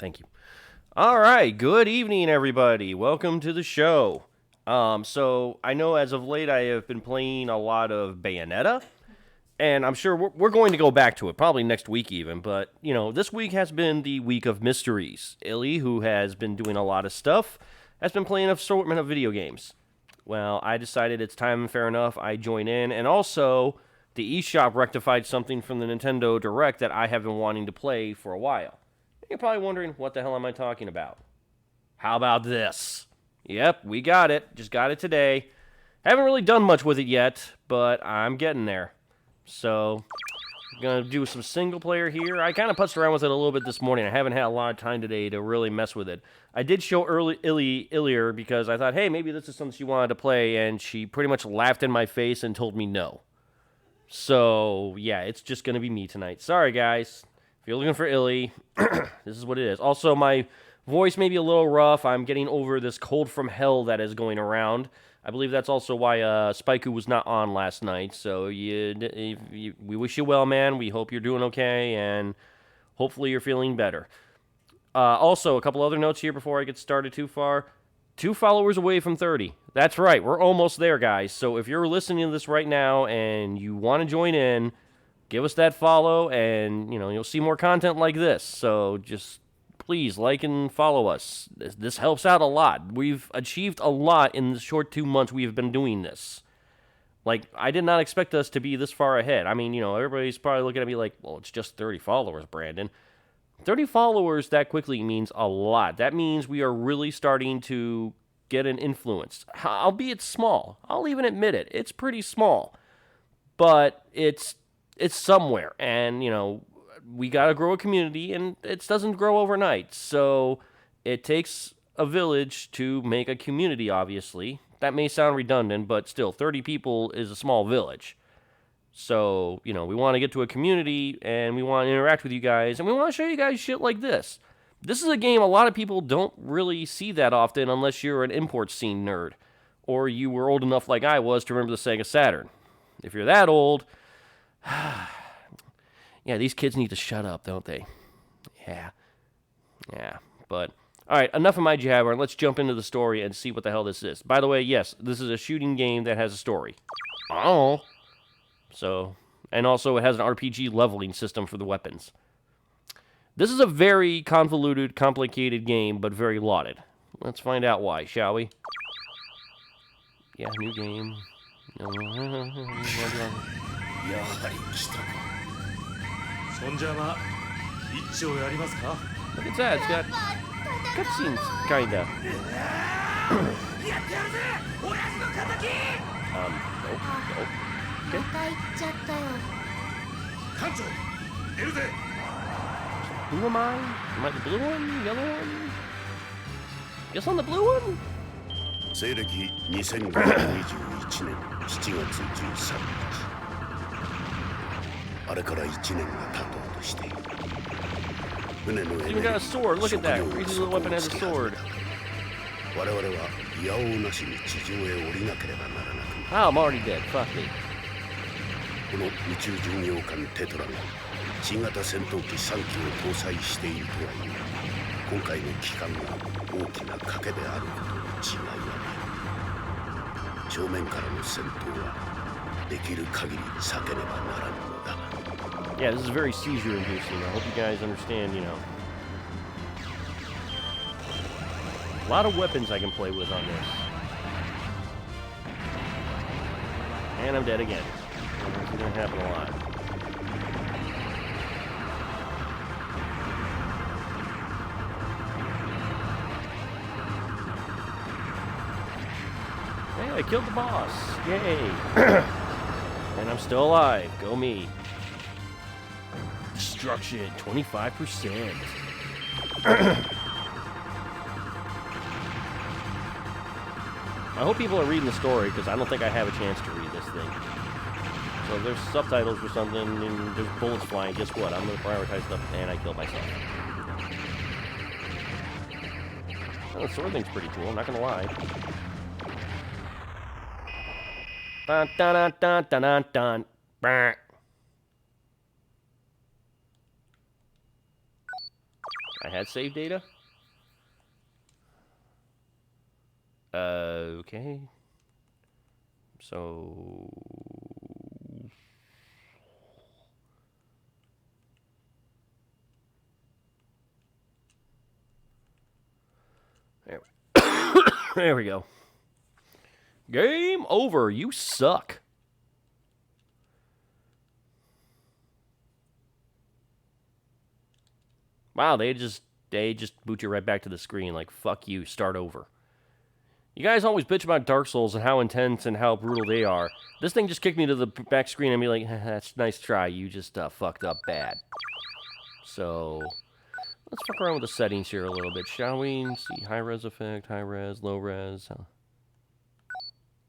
Thank you. All right, good evening, everybody. Welcome to the show. So I know as of late I have been playing a lot of Bayonetta, and I'm sure we're going to go back to it probably next week even. But this week has been the week of mysteries. Illy, who has been doing a lot of stuff, has been playing an assortment of video games. Well, I decided it's time and fair enough I join in, and also the eShop rectified something from the Nintendo Direct that I have been wanting to play for a while. You're probably wondering, what the hell am I talking about? How about this? Yep, we got it. Just got it today. Haven't really done much with it yet, but I'm getting there. So, I'm going to do some single player here. I kind of putzed around with it a little bit this morning. I haven't had a lot of time today to really mess with it. I did show Illier because I thought, hey, maybe this is something she wanted to play, and she pretty much laughed in my face and told me no. So, yeah, it's just going to be me tonight. Sorry, guys. If you're looking for Illy, this is what it is. Also, my voice may be a little rough. I'm getting over this cold from hell that is going around. I believe that's also why Spikey was not on last night. So we wish you well, man. We hope you're doing okay, and hopefully you're feeling better. Also, a couple other notes here before I get started too far. 2 followers away from 30. That's right. We're almost there, guys. So if you're listening to this right now and you want to join in, give us that follow, and you'll see more content like this. So just please like and follow us. This helps out a lot. We've achieved a lot in the short 2 months we have been doing this. Like, I did not expect us to be this far ahead. I mean, everybody's probably looking at me like, well, it's just 30 followers, Brandon. 30 followers that quickly means a lot. That means we are really starting to get an influence. Albeit small. I'll even admit it. It's pretty small. But it's somewhere, and we got to grow a community, and it doesn't grow overnight. So it takes a village to make a community, obviously. That may sound redundant, but still, 30 people is a small village. So, we want to get to a community, and we want to interact with you guys, and we want to show you guys shit like this. This is a game a lot of people don't really see that often unless you're an import scene nerd, or you were old enough like I was to remember the Sega Saturn. If you're that old, yeah, these kids need to shut up, don't they? Yeah. But, alright, enough of my jabber, and let's jump into the story and see what the hell this is. By the way, yes, this is a shooting game that has a story. Oh. So, and also it has an RPG leveling system for the weapons. This is a very convoluted, complicated game, but very lauded. Let's find out why, shall we? Yeah, new game. Look at that, it's got cutscenes, kinda. Nope. Okay. Who am I? Am I the blue one? Yellow one? Guess I'm the blue one? 西暦2521年7月13日あれから1年が経とうとしている船の上 Even got a sword. Look at that. Reaches the weapon has a sword. 我々はいやおうなしに地上へ降りなければならなく Oh, I'm already dead. Fuck me. この宇宙巡洋艦テトラが新型戦闘機3機を搭載しているとはいえ今回の帰還が大きな賭けであることに違いはない正面からの戦闘はできる限り避けねばならぬのだ Yeah, this is very seizure inducing. I hope you guys understand, A lot of weapons I can play with on this. And I'm dead again. This is going to happen a lot. Hey, I killed the boss. Yay. And I'm still alive. Go me. Destruction, 25%. I hope people are reading the story, because I don't think I have a chance to read this thing. So if there's subtitles or something, and there's bullets flying, guess what? I'm going to prioritize stuff, and I killed myself. Well, the sword thing's pretty cool, I'm not going to lie. Dun dun dun dun dun dun dun. Bah. I had save data? Okay. So... There we go. Game over. You suck. Wow, they just boot you right back to the screen like, fuck you, start over. You guys always bitch about Dark Souls and how intense and how brutal they are. This thing just kicked me to the back screen and be like, that's a nice try, you just fucked up bad. So, let's fuck around with the settings here a little bit, shall we? Let's see, high res effect, high res, low res,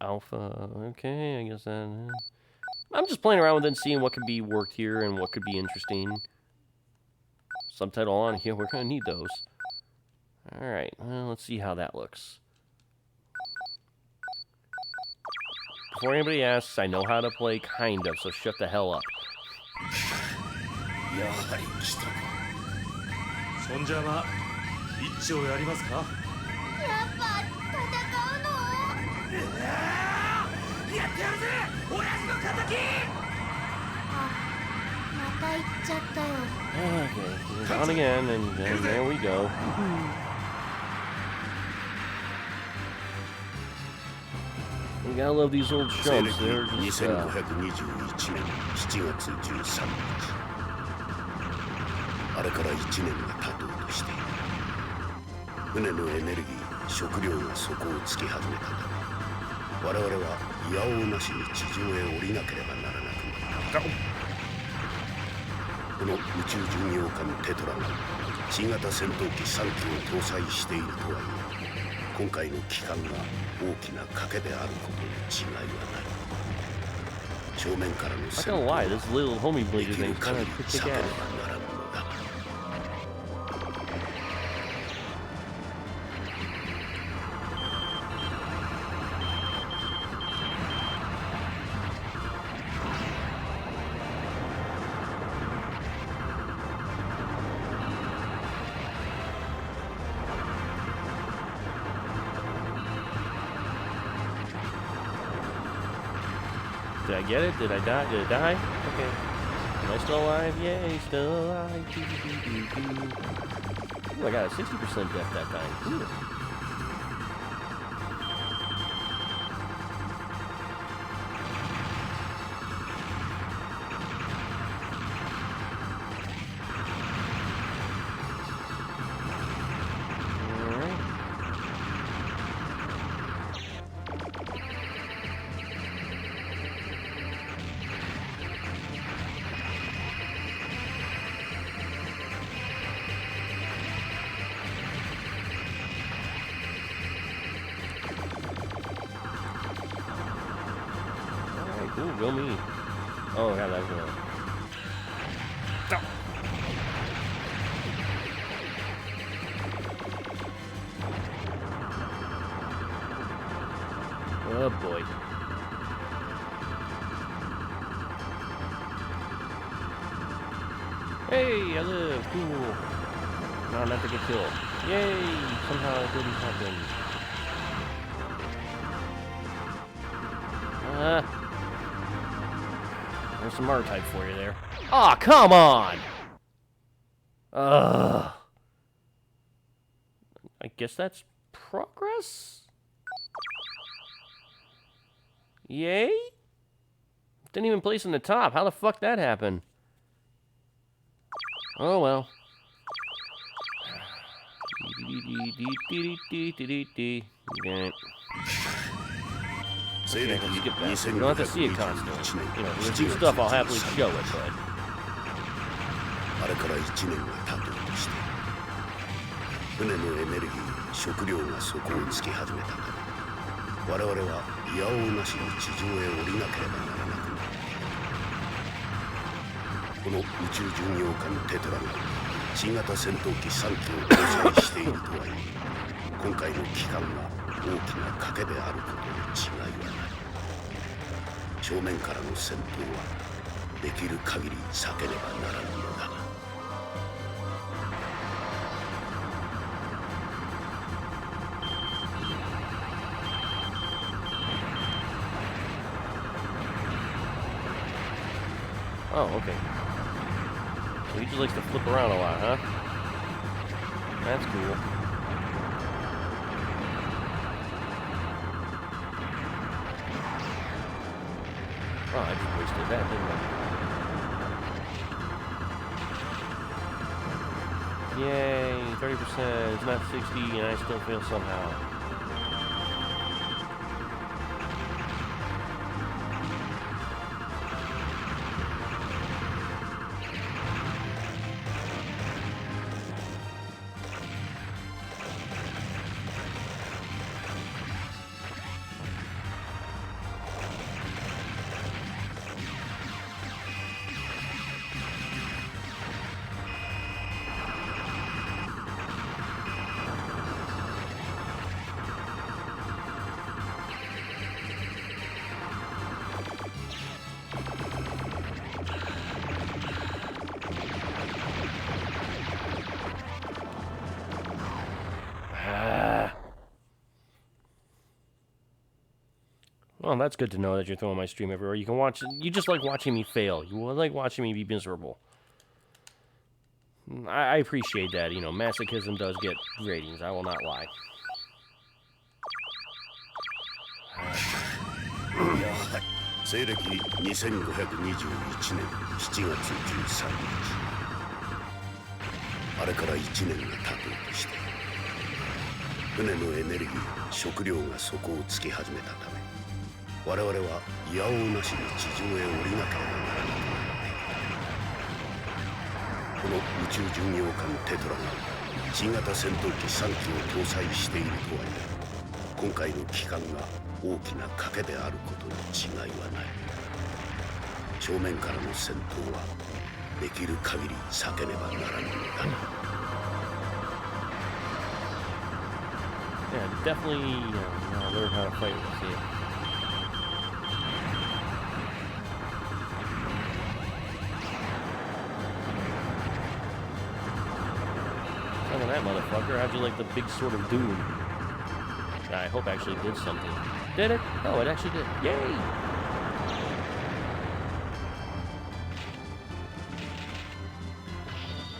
alpha, okay, I guess that... I'm just playing around with it and seeing what could be worked here and what could be interesting. Subtitle on here, we're gonna need those. Alright, well, let's see how that looks. Before anybody asks, I know how to play, kind of, so shut the hell up. Okay, he's on again, and there we go. You gotta love these old shows. They're just, 2521年7月13日あれから1年が経とうとしている船のエネルギー食料が底をつき始めたため我々はいやおうなしに地上へ降りなければならなくなったこの宇宙巡洋艦テトラが新型戦闘機3機を搭載しているとはいえ今回の帰還が大きな賭けであることに違いはない正面からの戦闘をできる限り避けねばならぬのだ Did I get it? Did I die? Did I die? Okay. Am I still alive? Yay, still alive. Ooh, I got a 60% death that time. Ooh. Ooh, go me. Oh, God, that was gonna... Oh, boy. Hey, I live. Cool. No, not to get killed. Yay! Somehow it didn't happen. There's some R-type for you there. Aw, oh, come on! I guess that's progress? Yay? Didn't even place in the top. How the fuck that happened? Oh, well. Okay, let's skip that. You don't have to see it constantly. You know, if there's new stuff, I'll happily show it, but... あれから1年が経とうとして船のエネルギー食料が底をつき始めたため我々はいやおうなしに地上へ降りなければならなくなったこの宇宙巡洋艦テトラが新型戦闘機3機を搭載しているとはいえ今回の帰還が大きな賭けであることに違いはない正面からの戦闘はできる限り避けねばならぬのだ Oh, okay. So he just likes to flip around a lot, huh? That's cool. Oh, I just wasted that, didn't I? Yay, 30%. It's not 60, and I still fail somehow. Well, that's good to know that you're throwing my stream everywhere. You can watch. You just like watching me fail. You like watching me be miserable. I appreciate that. You know, masochism does get ratings. I will not lie. 西暦2521年7月13日あれから1年が経とうとして船のエネルギー食料が底をつき始めたため我々はいやおうなしに地上へ降りなければならなくなっているこの宇宙巡洋艦テトラが新型戦闘機3機を搭載しているとはいえ今回の帰還が大きな賭けであることに違いはない正面からの戦闘はできる限り避けねばならぬのだ Yeah, definitely learn how to fight with it. Look at that motherfucker. How'd you like the big sword of doom? I hope actually did something. Did it? Oh, it actually did. Yay!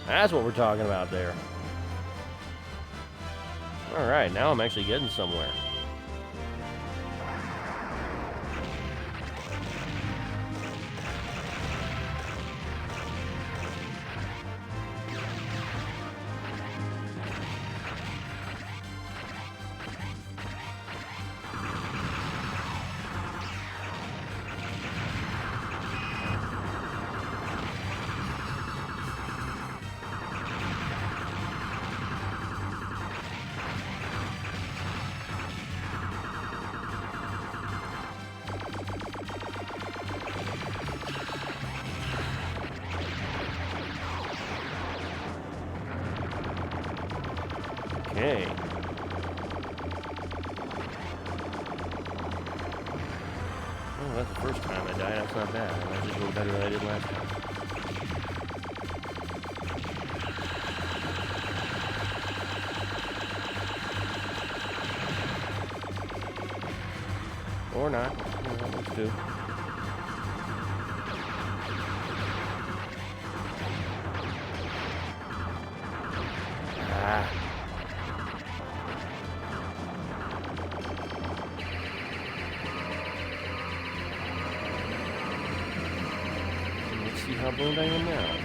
That's what we're talking about there. Alright, now I'm actually getting somewhere. Okay. Oh, that's the first time I died. That's not bad. I just rolled better than I did last time. Or not. Yeah, that works too. Ah. Let's see how boned I am now.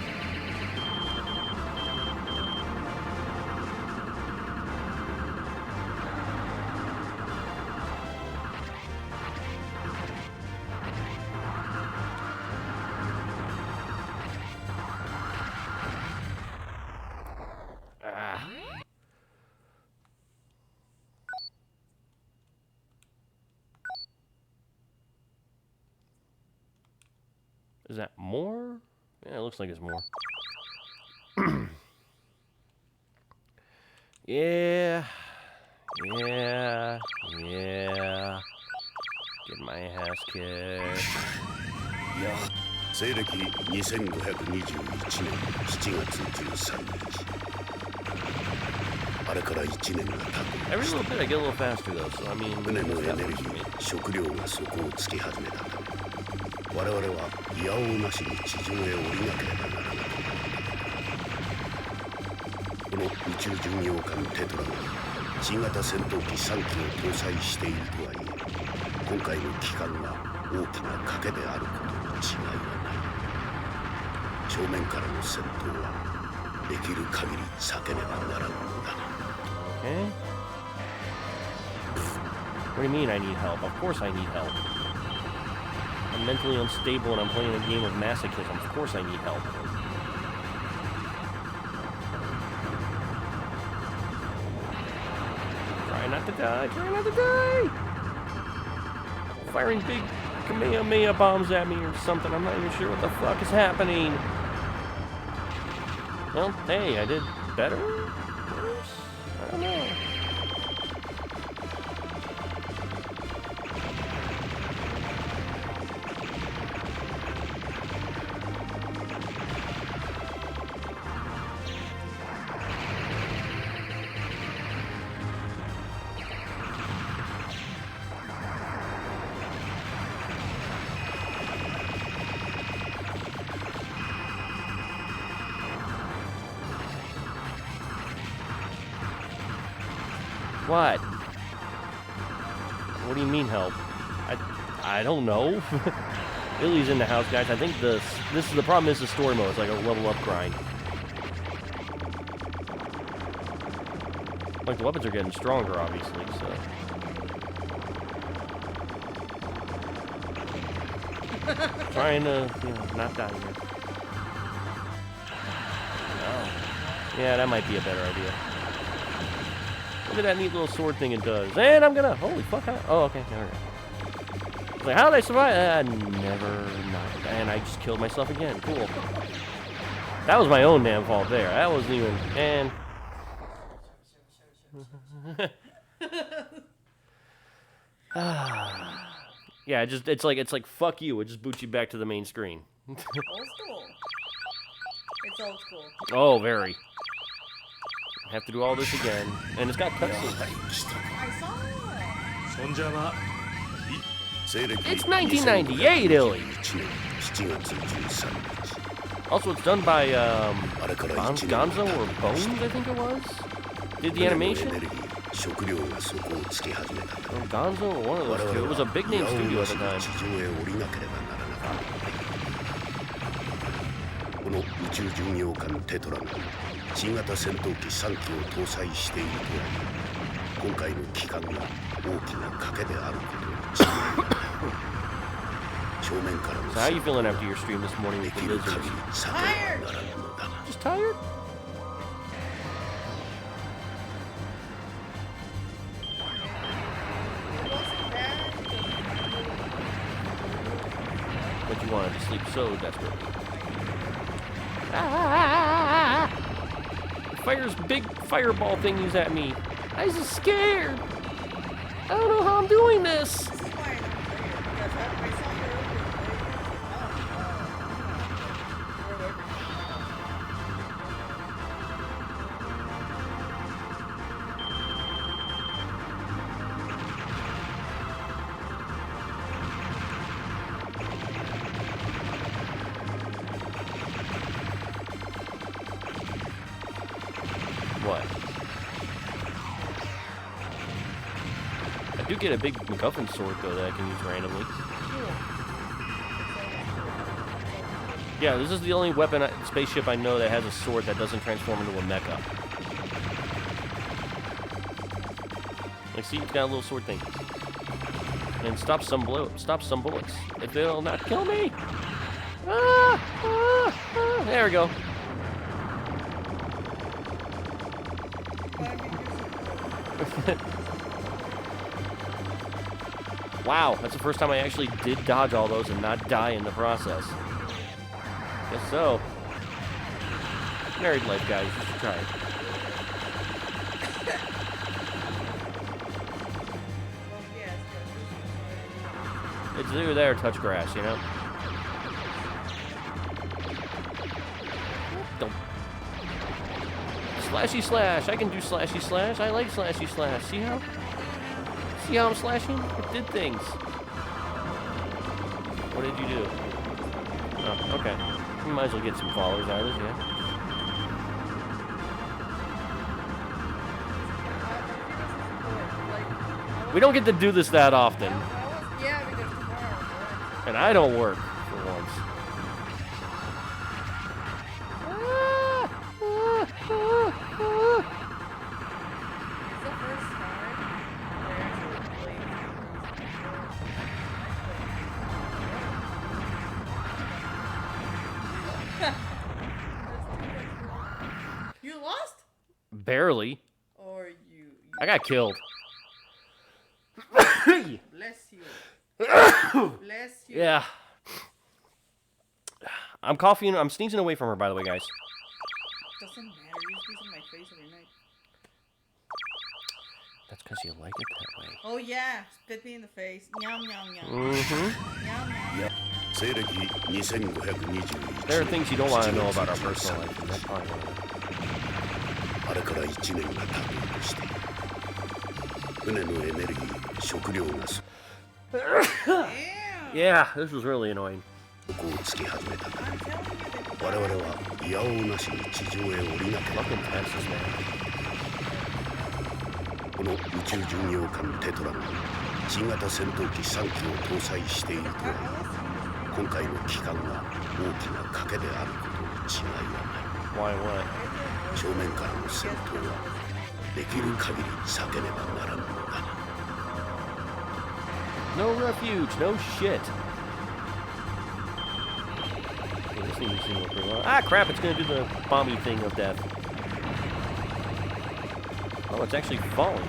Is that more? Yeah, it looks like it's more. Yeah. Get my ass kicked. 西暦2521年7月13日あれから1年が経とう Every little bit I get a little faster though, so I mean, 船のエネルギ me. ー食料が底をつき始めたため我々はいやおうなしに地上へ降りなければならない。この宇宙巡洋艦テトラが新型戦闘機3機を搭載しているとはいえ、今回の機関が大きな賭けであることに違いはない。正面からの戦闘はできる限り避けねばならんのだ。Okay. What do you mean I need help? Of course I need help. I'm mentally unstable and I'm playing a game of masochism. Of course I need help. Try not to die. Try not to die. Firing big Kamehameha bombs at me or something. I'm not even sure what the fuck is happening. Well, hey, I did better? Worse? I don't know. What? What do you mean help? I don't know. Illy's in the house, guys. I think this is the problem. Is the story mode? It's like a level up grind. Like the weapons are getting stronger, obviously. So. Trying to, not die here. Oh. Yeah, that might be a better idea. Look at that neat little sword thing it does. And I'm gonna... Holy fuck. Oh, okay. There we go. Like, how did I survive? Never not. And I just killed myself again. Cool. That was my own damn fault there. That wasn't even... And... yeah, it's like fuck you. It just boots you back to the main screen. Old school. It's old school. Oh, very. Have to do all this again, and it's got cutscenes. I saw it. It's 1998, Illy. Also, it's done by Gonzo or Bones, I think it was. Did the animation? Or Gonzo or one of those two. It was a big name studio at the time. この宇宙巡洋艦テトラが新型戦闘機3機を搭載しているとは今回の機関が大きな賭けであることに違いない。正面からの So how you feeling after your stream this morning で with き the る限 lizards? り避けねばならんのだ。 Just tired? But you wanted to sleep so desperately. Fires big fireball thingies at me. I was just scared. I don't know how I'm doing this. This is why I don't play it, because I saw your What? I do get a big MacGuffin sword, though, that I can use randomly. Yeah, this is the only weapon, spaceship I know that has a sword that doesn't transform into a mecha. Like, see, it's got a little sword thing. And stop some bullets. If they'll not kill me! There we go. Wow, that's the first time I actually did dodge all those and not die in the process. Guess so. Married life, guys. You should try it. It's either there or touch grass, you know? Don't. Slashy slash. I can do slashy slash. I like slashy slash. See how I'm slashing? It did things. What did you do? Oh, okay. We might as well get some followers out of this, yeah. We don't get to do this that often. Yeah, because tomorrow. And I don't work for once. It's the first time I actually played. You lost? Barely. Or you I got killed. bless you. Bless you. Yeah. I'm coughing. I'm sneezing away from her, by the way, guys. Doesn't matter. You sneeze in my face every night. That's because you like it that way. Oh yeah, spit me in the face. Yum yum yum. Mm-hmm. Yum yum. 西暦2521 There are things you don't want to know about our personal life, and that's fine. あれから1年が経とうとしている船のエネルギー食料が底 Damn. Yeah, this was really annoying. をつき始めた I'm telling you that. 我々はいやおうなしに地上へ降りなければ Fucking Texas, man. この宇宙巡洋艦テトラが新型戦闘機3機を搭載しているとはいえ今回の機関が大きな賭けであることに違いはない Why what? 正面からの戦闘はできる限り避けねばならぬのだ No refuge, no shit. Okay, this thing seems to work pretty well. Ah, crap, it's gonna do the bomby thing of death. Oh, it's actually falling, I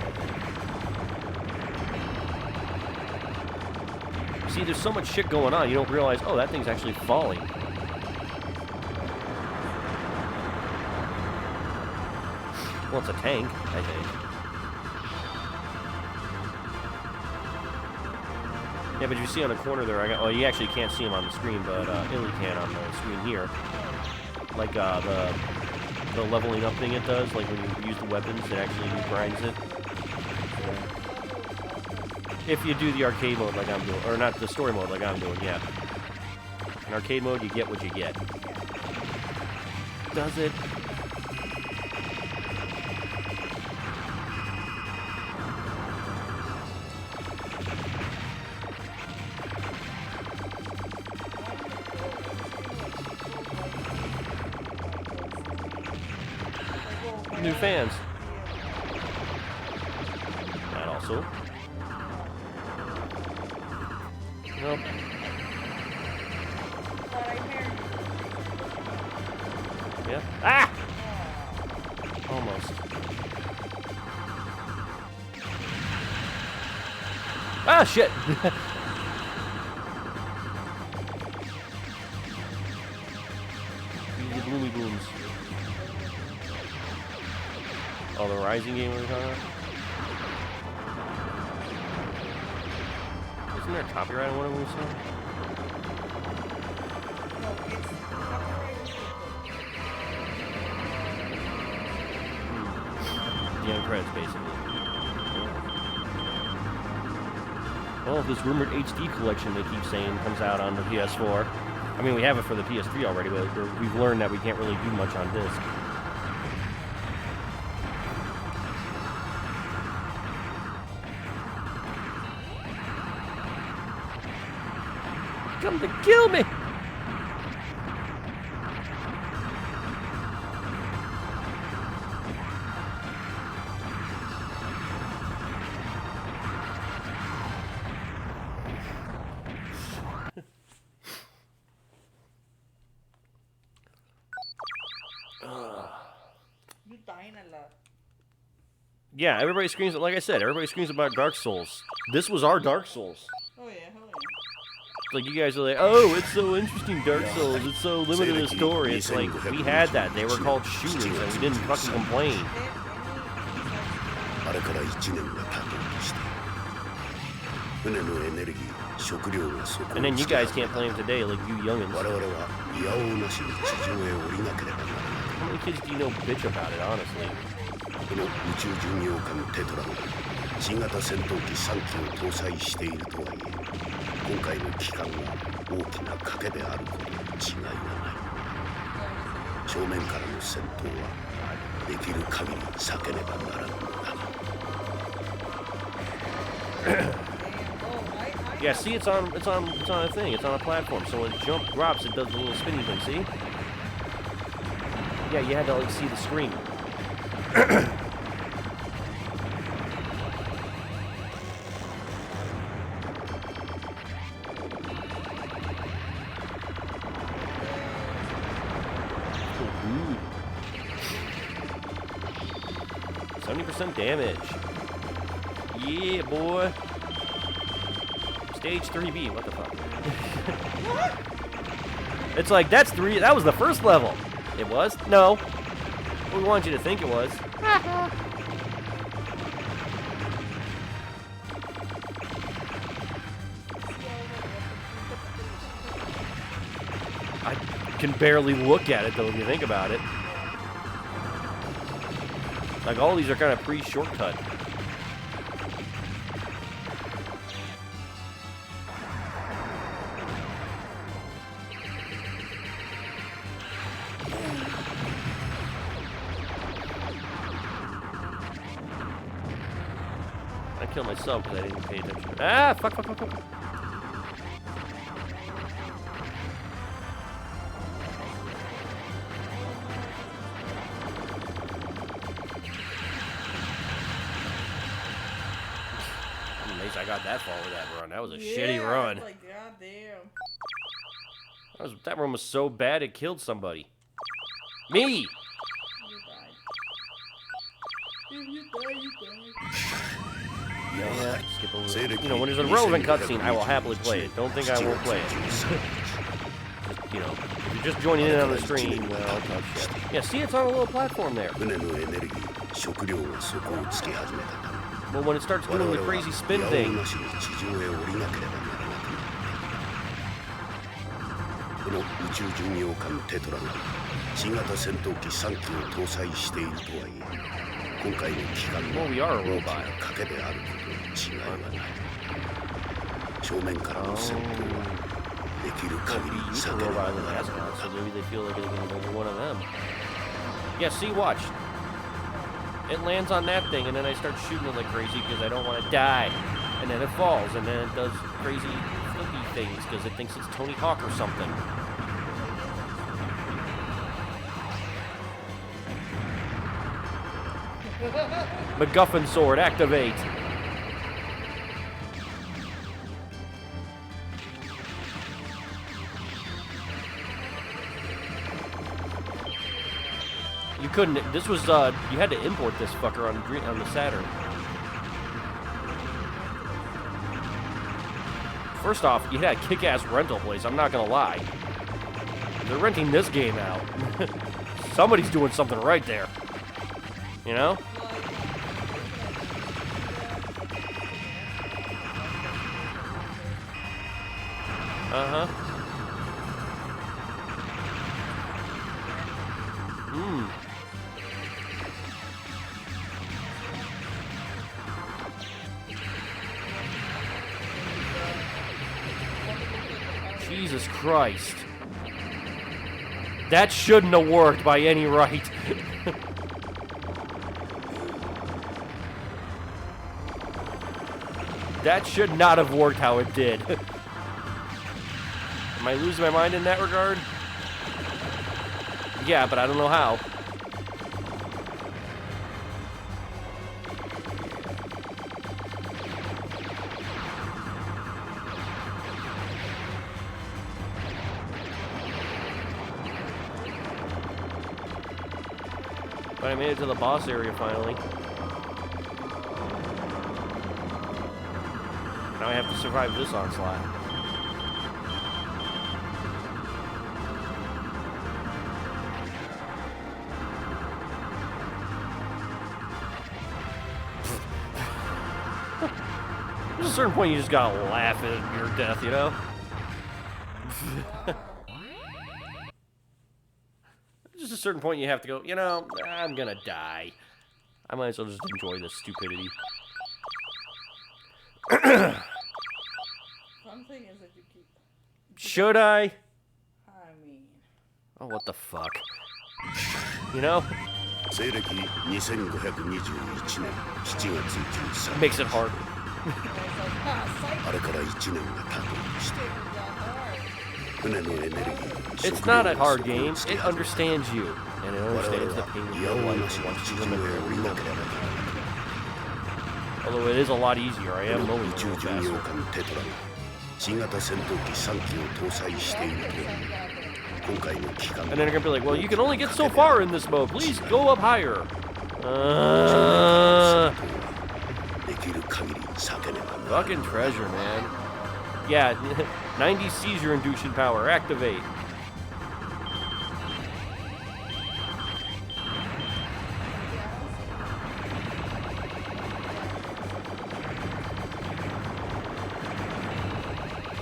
think. See, there's so much shit going on, you don't realize, oh, that thing's actually falling. Well, it's a tank, I think. Yeah, but you see on the corner there, oh, you actually can't see him on the screen, but Illy can on the screen here. Like the leveling up thing it does, like when you use the weapons, it actually grinds it. If you do the arcade mode like I'm doing, or not the story mode like I'm doing, yeah. In arcade mode, you get what you get. Does it? New fans. That also. Nope. But I hear you. Yeah. Ah! Almost. Ah, shit! Use the bloomy blooms. Oh, the Rising game we're talking about? Isn't there copyright on one of them or something? No, it's copyrighted. The end credits, basically. Well, this rumored HD collection they keep saying comes out on the PS4. I mean, we have it for the PS3 already, but we've learned that we can't really do much on disc. Come to kill me! You dying a lot. Yeah, everybody screams, like I said, everybody screams about Dark Souls. This was our Dark Souls. Oh yeah, hell yeah. Like, you guys are like, oh, it's so interesting, Dark Souls, it's so limited in story. It's like, we had that. They were called shooters, and we didn't fucking complain. They have any あれから1年が経とうとしている船のエネルギー食料が底 And then を you つき guys 始め can't play them today, like you youngins. 我々はいやおうなしに地上へ降りなければならない How many kids do you know bitch about it, honestly? この宇宙巡洋艦テトラが新型戦闘機3機を搭載しているとはいえ今今回の帰還は大きな賭けであることに違いはない正面からの戦闘はできる限り避けねばならぬのだ Yeah, see, it's on a thing. It's on a platform. So when jump drops, it does the little spinning thing. See? Yeah, you had to like see the screen. Ooh. 70% damage. Yeah, boy. Stage 3B, what the fuck? It's like, that was the first level. It was? No. We want you to think it was. I can barely look at it, though, if you think about it. Like, all these are kind of pre-shortcut. I killed myself because I didn't pay attention. Ah, fuck. I'm amazed I got that far with that run. That was a shitty run. Like, goddamn. That run was so bad it killed somebody. Me! You died. If you die, you die. Yeah, skip over. You know, when there's a relevant cutscene, I will happily play it. Don't think I won't play it. Just, you know, if you're just joining in on the stream, well, I'll talk shit. Yeah, see, it's on a little platform there. Well, when it starts doing the crazy spin thing. この宇宙巡洋艦テトラが新型戦闘機3機を搭載しているとはいえ今回の帰還は大きな賭けであることに違いはない正面からの戦闘はできる限り避けねばならない So maybe they feel like they're going to go one of them. Yeah, see, watch. It lands on that thing, and then I start shooting it like crazy because I don't want to die. And then it falls, and then it does crazy flippy things because it thinks it's Tony Hawk or something. MacGuffin sword, activate. You couldn't. This was. You had to import this fucker on the Saturn. First off, you had a kick-ass rental place. I'm not gonna lie. They're renting this game out. Somebody's doing something right there. You know? Uh-huh. Jesus Christ. That shouldn't have worked by any right. That should not have worked how it did. Am I losing my mind in that regard? Yeah, but I don't know how. But I made it to the boss area finally. Now I have to survive this onslaught. There's a certain point you just gotta laugh at your death, you know? Just a certain point you have to go, you know, I'm gonna die. I might as well just enjoy this stupidity. Fun I'm thinking is that you keep. Should I? I mean. Oh, what the fuck? You know? 西暦2521年7月13 Makes it hard. And it's like, ah, psych. あれから1年が経とうとして It's not hard. 船のエネルギー It's not a hard game. It understands you. And it 我 understands 々 the は pain of い your やおう life なし and に wants 地 to 上へ limit 降り it. なければならない Although it is a lot easier. I こ am の mowing 宇 a 宙 little 巡洋 faster. 艦テトラが新型戦闘機3機を搭載しているという今回の期間 And then they're gonna be like, well, you can only get so far in this mode. Please go up higher. できる限り避けねばならない Fucking treasure, man. Yeah, 90 seizure induction power. Activate.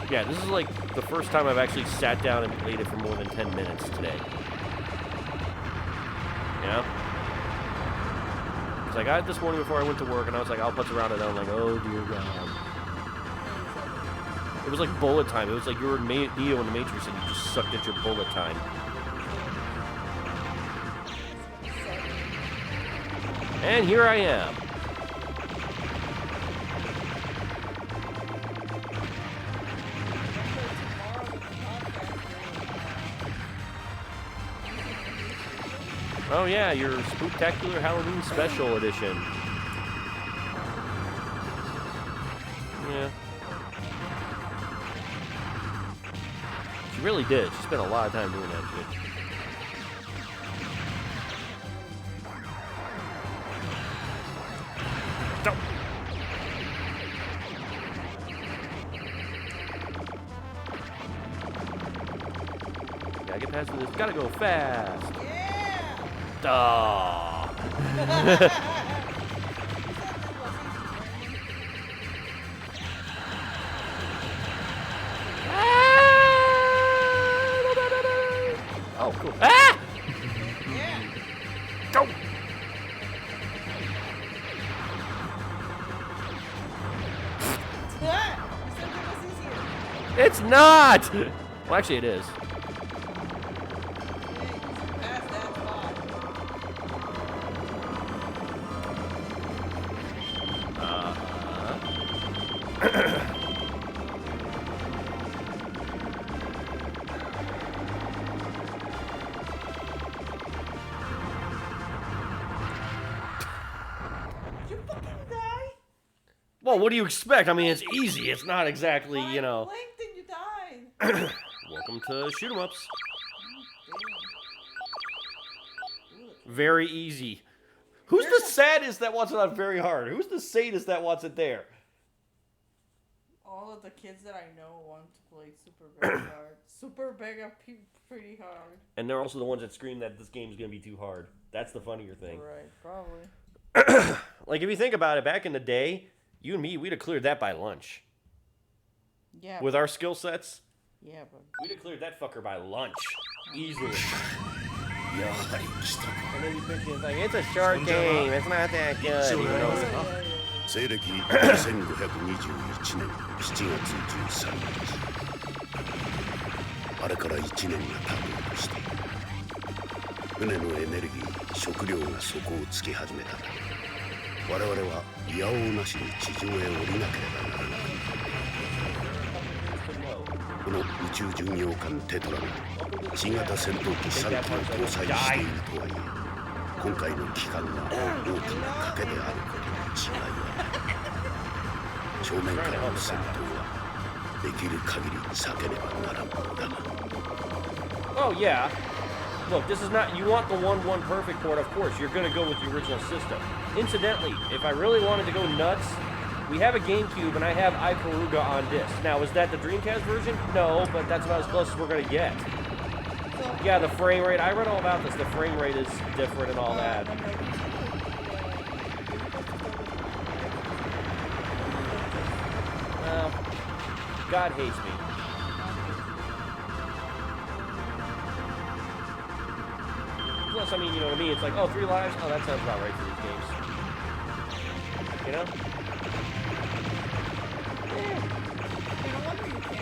Yeah, this is like the first time I've actually sat down and played it for more than 10 minutes today. Yeah? Because I got it this morning before I went to work, and I was like, I'll putz around it, and I'm like, oh dear God. It was like bullet time. It was like you were Neo in the Matrix, and you just sucked at your bullet time. And here I am. Oh yeah, your Spooktacular Halloween Special Edition. Yeah. She really did. She spent a lot of time doing that shit. Don't. Gotta get past this. Gotta go fast. Yeah. Oh. Oh, cool. Ah! Yeah. Go! What? You said that was easier. It's not! Well, actually, it is. Yeah, you should pass that spot. Did you fucking die? Well, what do you expect? I mean, it's easy. It's not exactly, you know. Blinked and you died. Welcome to shoot 'em ups. Damn. Very easy. Who's the saddest that wants it on very hard? Who's the sadist that wants it there? All of the kids that I know want to play super very hard. Super mega pretty hard. And they're also the ones that scream that this game's gonna be too hard. That's the funnier thing. Right, probably. Like, if you think about it, back in the day, you and me, we'd have cleared that by lunch. Yeah. With our skill sets, Yeah, but. we'd have cleared that fucker by lunch. Easily. やはり来たか And then you think it's like, it's a short game. It's not that good. Even though it's- Yeah, yeah, yeah. 西暦2521年7月13日あれから1年が経とうとして船のエネルギー食料が底をつき始めたら我々はいやおうなしに地上へ降りなければならなかったこの宇宙巡洋艦テトラが新型戦闘機3機を搭載しているとはいえ今回の機関が大きな賭けであることに違いはない正面からの戦闘はできる限り避けねばならんのだが Oh, yeah. Look, this is not... You want the 1-1 perfect port, of course. You're going to go with the original system. Incidentally, if I really wanted to go nuts, we have a GameCube, and I have Ikaruga on disc. Now, is that the Dreamcast version? No, but that's about as close as we're going to get. So, Yeah, the frame rate. I read all about this. The frame rate is different and all that. then, like, Well, God hates me. Plus, I mean, you know, to me, it's like, oh, 3 lives? Oh, that sounds about right for these games. You know? no wonder you can't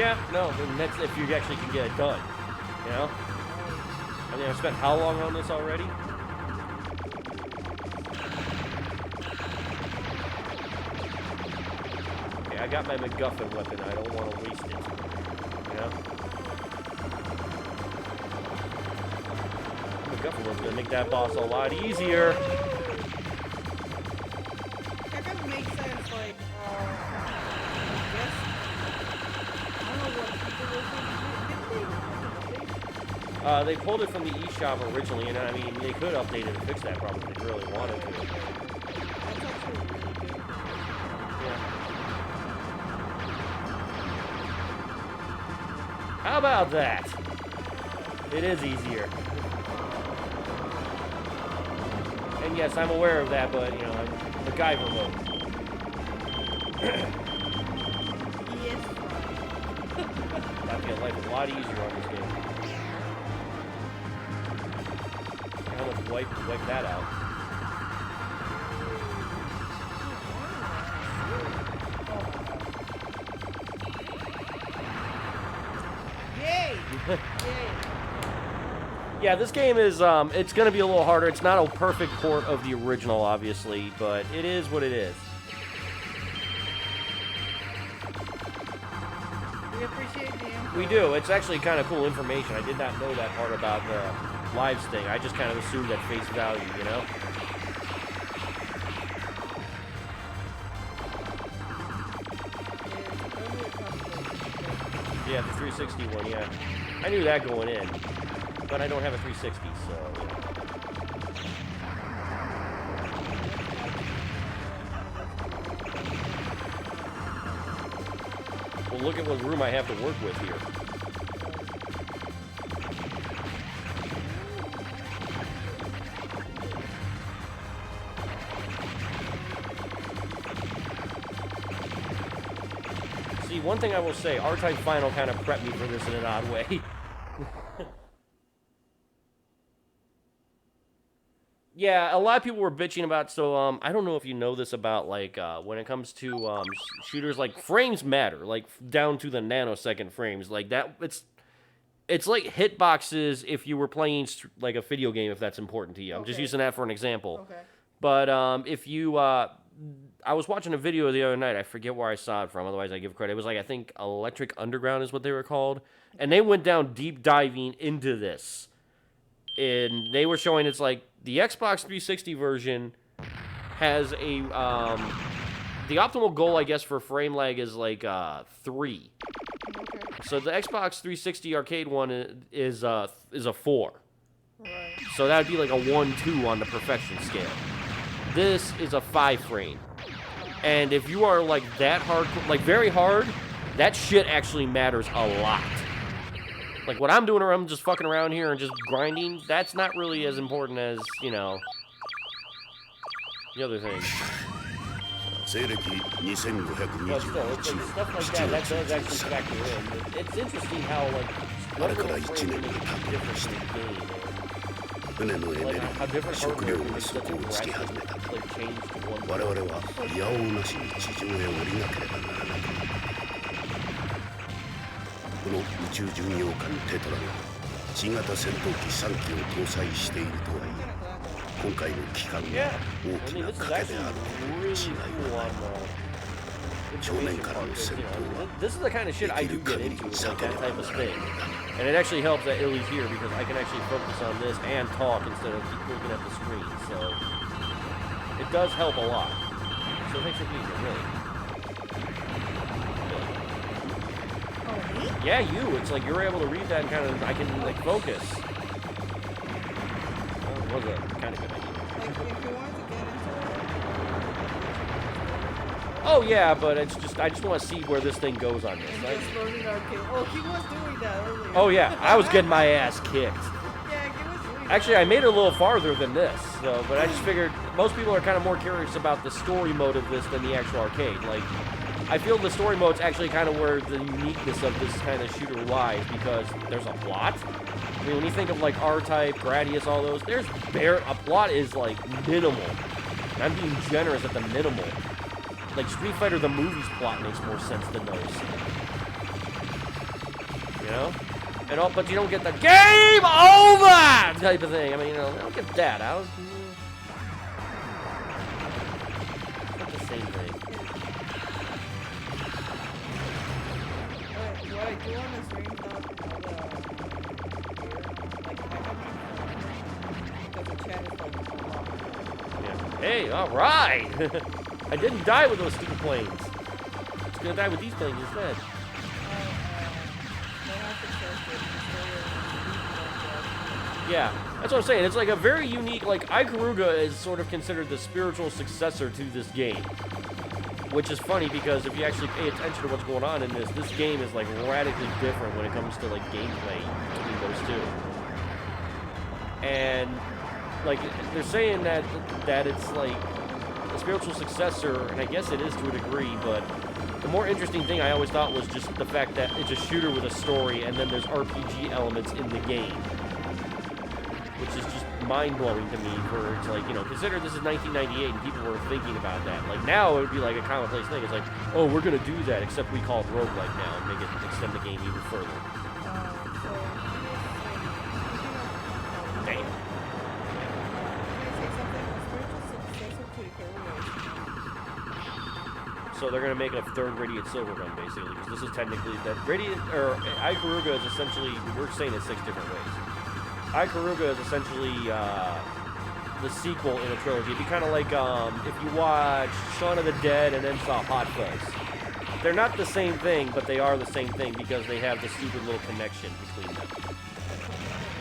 Yeah, no, and that's if you actually can get it done. You know? I mean, I've spent how long on this already? Okay, I got my MacGuffin weapon. I don't want to waste it. You know? MacGuffin weapon's gonna make that boss a lot easier. That kind of makes sense, like, I guess, I don't know what people were thinking. They pulled it from the eShop originally, and I mean, they could update it and fix that problem if they really wanted to. That's actually really good. Yeah. How about that? It is easier. And yes, I'm aware of that, but, you know, I'm MacGyver mode. Yes. About to get life a lot easier on this game. How much wipe that out? Yay! Yay! Yeah, this game is, it's gonna be a little harder. It's not a perfect port of the original, obviously, but it is what it is. We appreciate the info. We do. It's actually kind of cool information. I did not know that part about the lives thing. I just kind of assumed at face value, you know? Yeah, the 360 one, yeah. I knew that going in, but I don't have a 360, so... Well, look at what room I have to work with here. See, one thing I will say, R-Type Final kind of prepped me for this in an odd way. Yeah, a lot of people were bitching about, so, I don't know if you know this about, like, when it comes to, shooters, like, frames matter, like, down to the nanosecond frames, like, that, it's like hitboxes if you were playing, like, a video game, if that's important to you. I'm just using that for an example. Okay. But, if you, I was watching a video the other night, I forget where I saw it from, otherwise I give credit, it was, like, I think Electric Underground is what they were called, and they went down deep diving into this, and they were showing it's, like, the Xbox 360 version has a, the optimal goal, I guess, for frame lag is, like, 3. Okay. So the Xbox 360 arcade one is a 4. Right. So that would be like a 1-2 on the perfection scale. This is a 5 frame. And if you are, like, that hard, like, very hard, that shit actually matters a lot. Like, what I'm doing, or I'm just fucking around here and just grinding, that's not really as important as, you know, the other thing. But still, it's like stuff like that, that does actually factor in. It's interesting how, like, one little frame can make a difference in the game. Like, how different hardware can make such a drastic, like, change to one thing. この宇宙巡洋艦テトラが新型戦闘機3機を搭載しているとはいえ、今回の機関が大きな賭けであることに違いはない。正面からの戦闘は This is the kind of shit I do get into, like that type of thing. And it actually helps that Illy's here because I can actually focus on this and talk instead of keep looking at the screen. So it does help a lot. So thanks for being here, really. Yeah, you. It's like you're able to read that and kind of, I can, like, focus. Well, it was a kind of good idea. Like, if you wanted to get into it. Oh, yeah, but it's just, I just want to see where this thing goes on this. And just loading arcade. Oh, he was doing that earlier. Oh, yeah. I was getting my ass kicked. Yeah, he was doing Actually, that. I made it a little farther than this, so, but I just figured most people are kind of more curious about the story mode of this than the actual arcade. Like, I feel the story mode's actually kind of where the uniqueness of this kind of shooter lies, because there's a plot. I mean, when you think of, like, R-Type, Gradius, all those, there's a plot is, like, minimal. And I'm being generous at the minimal. Like, Street Fighter the movie's plot makes more sense than those. You know? And all, but you don't get the game over type of thing. I mean, you know, I don't get that. Not the same thing. What I do on the stream though, because the chat is like so long. Yeah. Hey, all right. I didn't die with those stupid planes. I'm just gonna die with these planes instead. Yeah, that's what I'm saying. It's like a very unique, like, Ikaruga is sort of considered the spiritual successor to this game. Which is funny because if you actually pay attention to what's going on in this game is like radically different when it comes to like gameplay between those two. And like they're saying that it's like a spiritual successor, and I guess it is to a degree, but the more interesting thing I always thought was just the fact that it's a shooter with a story and then there's RPG elements in the game. Which is just mind-blowing to me for, it's like, you know, consider this is 1998 and people were thinking about that. Like, now it would be like a commonplace thing. It's like, oh, we're going to do that, except we call it roguelike now and make it extend the game even further. Damn. So they're going to make a third Radiant Silvergun, basically, because this is technically, that Radiant, or Ikaruga is essentially, we're saying it 6 different ways. Ikaruga is essentially the sequel in a trilogy. It'd be kind of like if you watch Shaun of the Dead and then saw Hot Fuzz. They're not the same thing, but they are the same thing because they have the stupid little connection between them.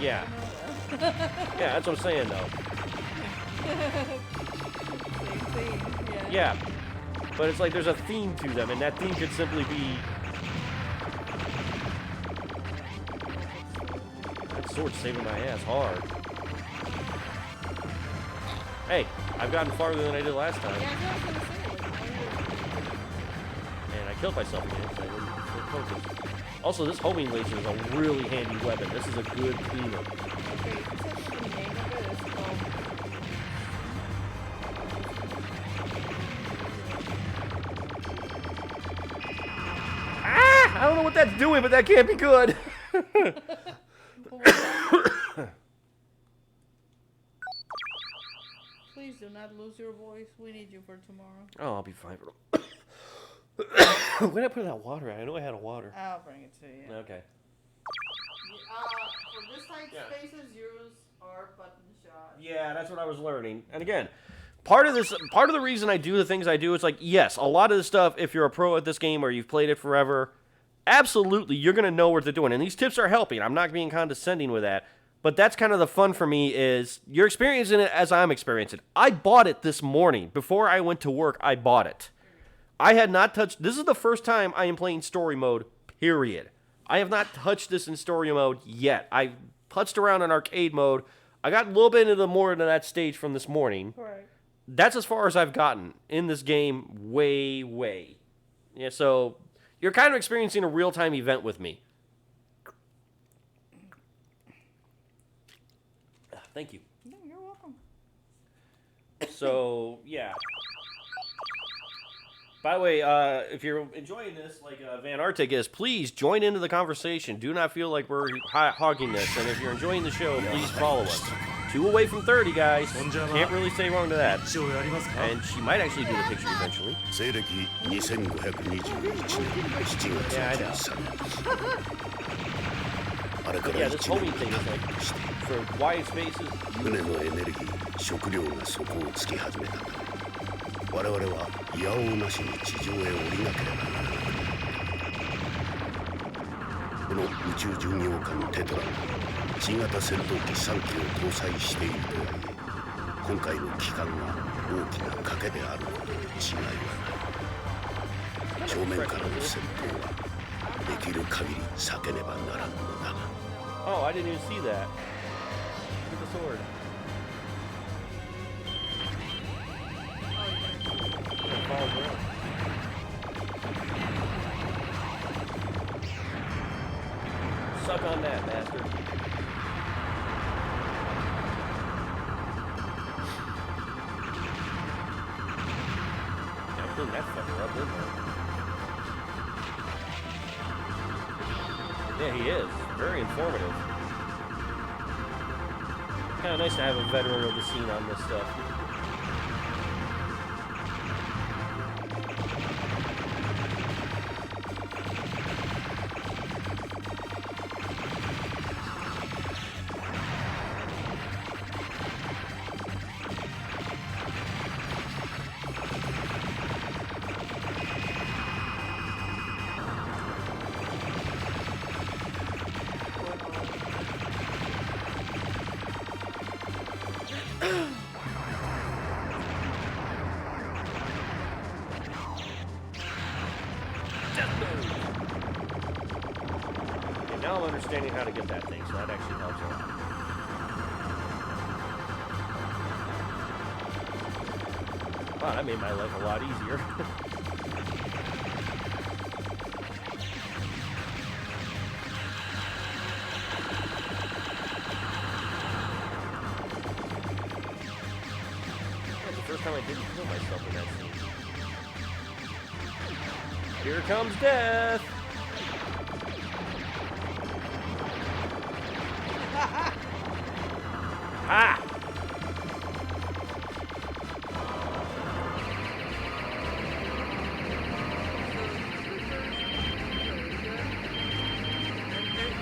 Yeah. Yeah, that's what I'm saying, though. Same thing, yeah. But it's like there's a theme to them, and that theme could simply be... Sword saving my ass hard. Hey, I've gotten farther than I did last time. And I killed myself again because I didn't focus. Also, this homing laser is a really handy weapon. This is a good cleaner. Ah! I don't know what that's doing, but that can't be good. Please do not lose your voice. We need you for tomorrow. Oh, I'll be fine. Where did I put that water at? I know I had a water. I'll bring it to you. Okay. For this type spaces, use R button shot. Yeah, that's what I was learning. And again, part of the reason I do the things I do is like, yes, a lot of the stuff, if you're a pro at this game or you've played it forever, absolutely, you're going to know what they're doing. And these tips are helping. I'm not being condescending with that. But that's kind of the fun for me is you're experiencing it as I'm experiencing it. I bought it this morning. Before I went to work, I bought it. I had not touched... This is the first time I am playing story mode, period. I have not touched this in story mode yet. I putzed around in arcade mode. I got a little bit into that stage from this morning. Right. That's as far as I've gotten in this game way. Yeah, so you're kind of experiencing a real-time event with me. Thank you. No, you're welcome. So, yeah. By the way, if you're enjoying this, like Van Arctic is, please join into the conversation. Do not feel like we're hogging this. And if you're enjoying the show, please follow us. 2 away from 30, guys. Can't really say wrong to that. And she might actually do the picture eventually. Yeah, I know. Yeah, this homing thing is like, for wide spaces. 船のエネルギー、食料が底をつき始めた。我々はいやおうなしに地上へ降りなければならない。この宇宙巡洋艦テトラが新型戦闘機3機を搭載しているとはいえ、今回の帰還が大きな賭けであることに違いはない。正面からの戦闘はできる限り避けねばならんのだが。Oh, I didn't even see that. Look at the sword. It falls around. Suck on that, bastard. Yeah, clean that fucker up, didn't I? Yeah, he is. Very informative. Kind of nice to have a veteran of the scene on this stuff. Okay, now I'm understanding how to get that thing, so that actually helps a lot. Wow, that made my life a lot easier. That's the first time I didn't kill myself in that scene. Here comes death! Ha!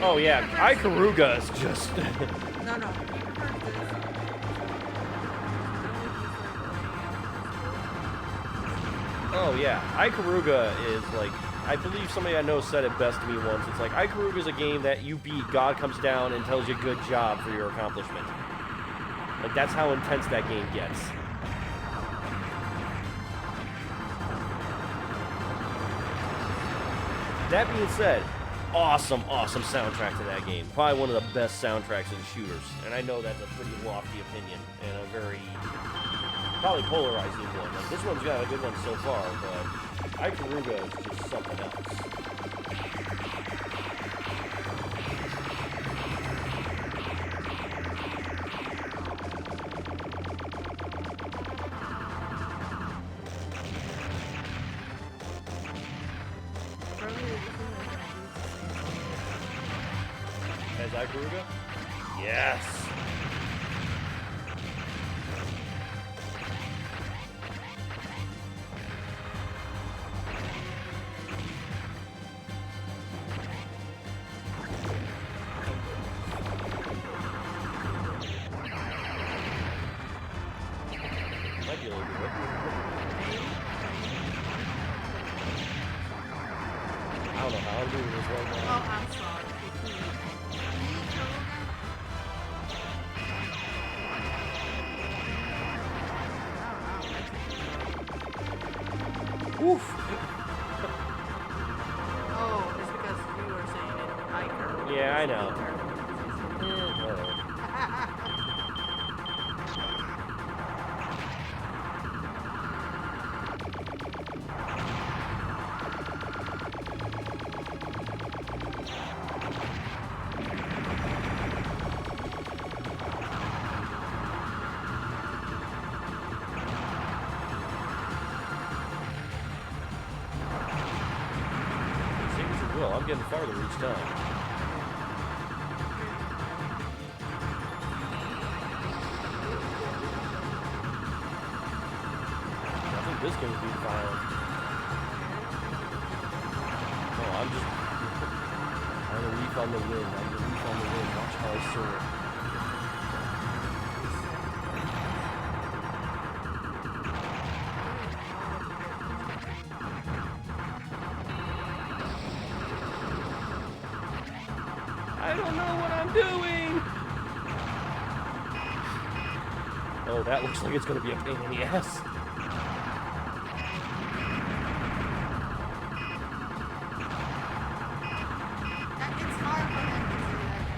Oh yeah, Ikaruga is just... No, no. Oh yeah, Ikaruga is like, I believe somebody I know said it best to me once. It's like, Ikaruga is a game that you beat, God comes down and tells you good job for your accomplishment. Like, that's how intense that game gets. That being said, awesome soundtrack to that game. Probably one of the best soundtracks in shooters. And I know that's a pretty lofty opinion and a very, probably polarizing one. Like, this one's got a good one so far, but Ikaruga is just something else. As Ikaruga? Yes! Might be a little bit. I don't know how I'm doing this right now. Oh, I'm sorry. Oof! Oh, it's because you were saying it. Iker. Yeah, I know. Whatever. Say what you will, I'm getting farther each time. I think this game's being violent. Oh, I'm just... I'm a leaf on the wind. I'm a leaf on the wind. Watch how I soar. I don't know what I'm doing! Oh, that looks like it's gonna be a pain in the ass. It's hard for him to see that.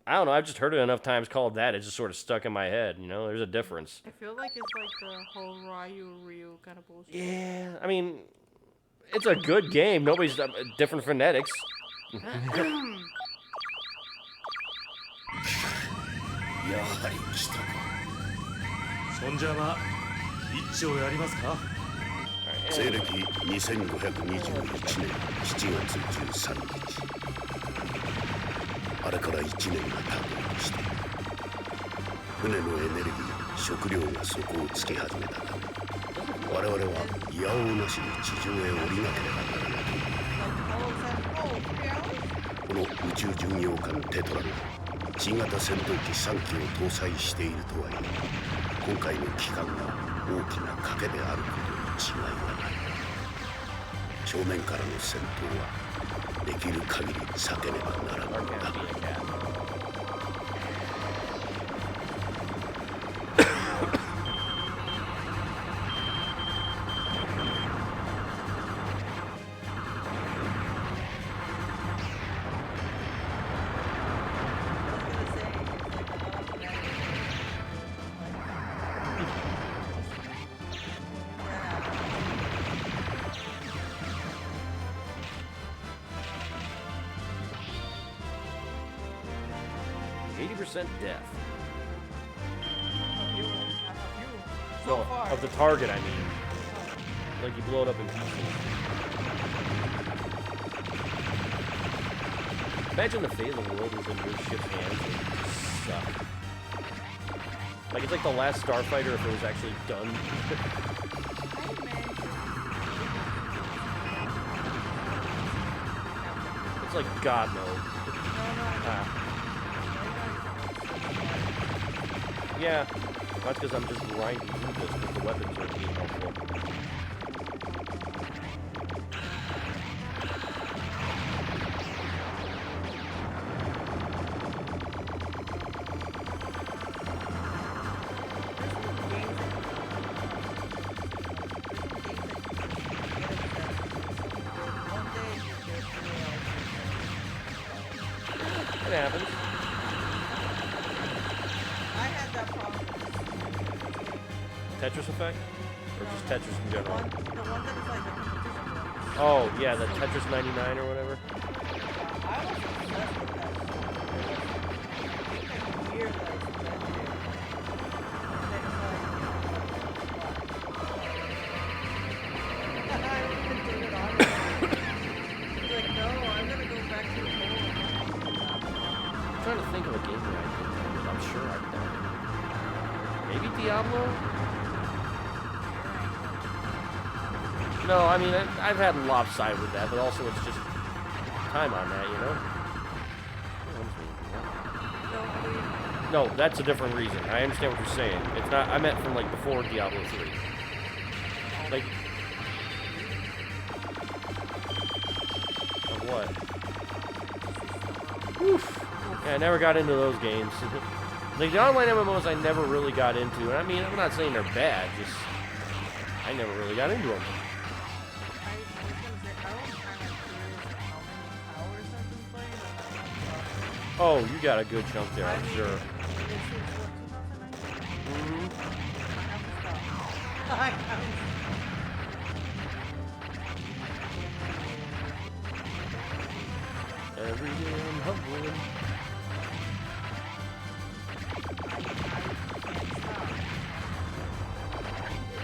I don't know, I've just heard it enough times called that, it's just sort of stuck in my head, you know? There's a difference. I feel like it's like the whole Ryu kind of bullshit. Yeah, I mean, it's a good game. Nobody's different phonetics. やはり来たか。そんじゃま西暦2521年7月13日。あれから1年が経とうとして、船のエネルギー、食料が底をつき始めたため、我々はいやおうなしに地上へ降りなければならない。この宇宙巡洋艦テトラが新型戦闘機3機を搭載しているとはいえ、今回の帰還が大きな賭けであることに違いはない。正面からの戦闘はできる限り避けねばならないんだ。80% death. So No, far. of the target, I mean. Like you blow it up in pieces. Imagine the fate of the world is in your ship's hands and you just suck. Like it's like the last Starfighter if it was actually done. It's like God mode. Ah. Yeah, that's because I'm just grinding through this because the weapons are being helpful. It happens. I had that problem. Tetris effect? Or just Tetris in general? The one that is like the competition one. Oh, yeah, the Tetris 99 or whatever. I was obsessed with that. It's like weird that it's that shit. And I don't even turn it on. He's like, no, I'm gonna go back to the phone. I'm trying to think of a game that I did. I'm sure I've done it. Maybe Diablo? No, I mean, I've had lopside with that, but also it's just time on that, you know? No, that's a different reason. I understand what you're saying. It's not, I meant from like before Diablo 3. Like, of what? Oof. Yeah, I never got into those games. Like, the online MMOs I never really got into. And I mean, I'm not saying they're bad, just I never really got into them. Oh, you got a good chunk there, I'm sure. Mm-hmm. Every day I'm humbling.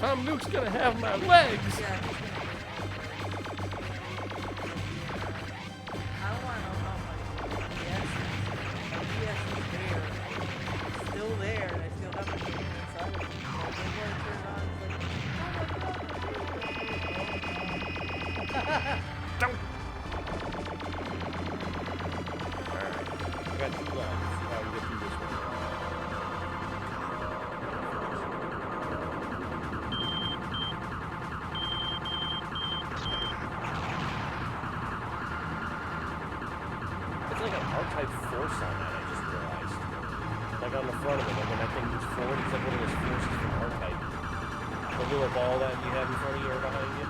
Tom Nook's gonna have my legs! Don't! Alright. I got 2 left. Let's see how we get through this one. It's like an R-type force on that, I just realized. Like on the front of it, like when that thing moves forward, it's like one of those forces from R-type. The little ball that you have in front of you or behind you.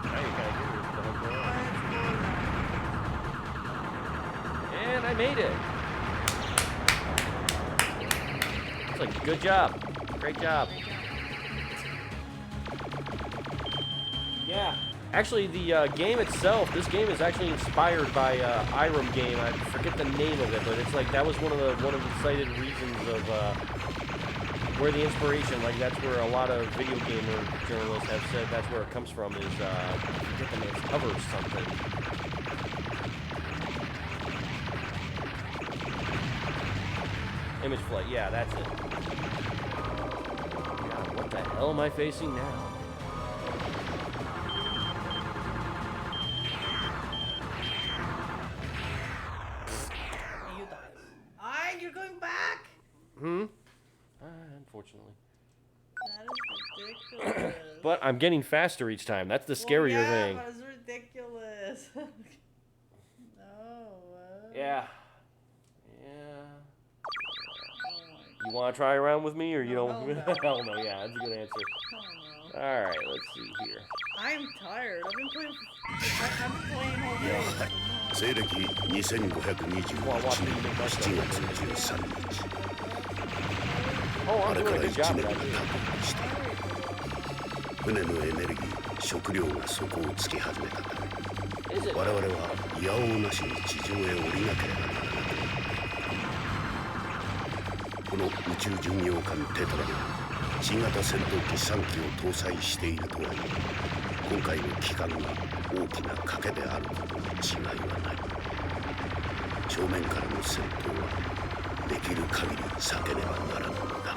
Now you're kind of curious what the hell's going on. And I made it. It's like, good job. Great job. Yeah. Actually, the game itself, this game is actually inspired by Irem game. I forget the name of it, but it's like that was one of the cited reasons of where the inspiration, like that's where a lot of video gamer journalists have said that's where it comes from. Is I forget the name, it's cover something. Image flight, yeah, that's it. God, what the hell am I facing now? And you died. And you're going back. Unfortunately. That is ridiculous. But I'm getting faster each time. That's the scarier yeah, thing. But it's ridiculous. No. Yeah. Yeah. Oh You want to try around with me, or you No, don't? hell no. Hell no. Yeah, that's a good answer. my God. All right, let's see here. I'm tired. I've been playing all いや day. 西暦2521年7月13日 Oh, あ I'm れか doing ら a 1 good job 年 of が that. 経とうとして船のエネルギー食料が底をつき始めたため Is it? 我々はいやおうなしに地上へ降りなければならなくこの宇宙巡洋艦テトラが新型戦闘機3機を搭載しているとはいえ今回の帰還が大きな賭けであることに違いはない正面からの戦闘はできる限り避けねばならぬのだ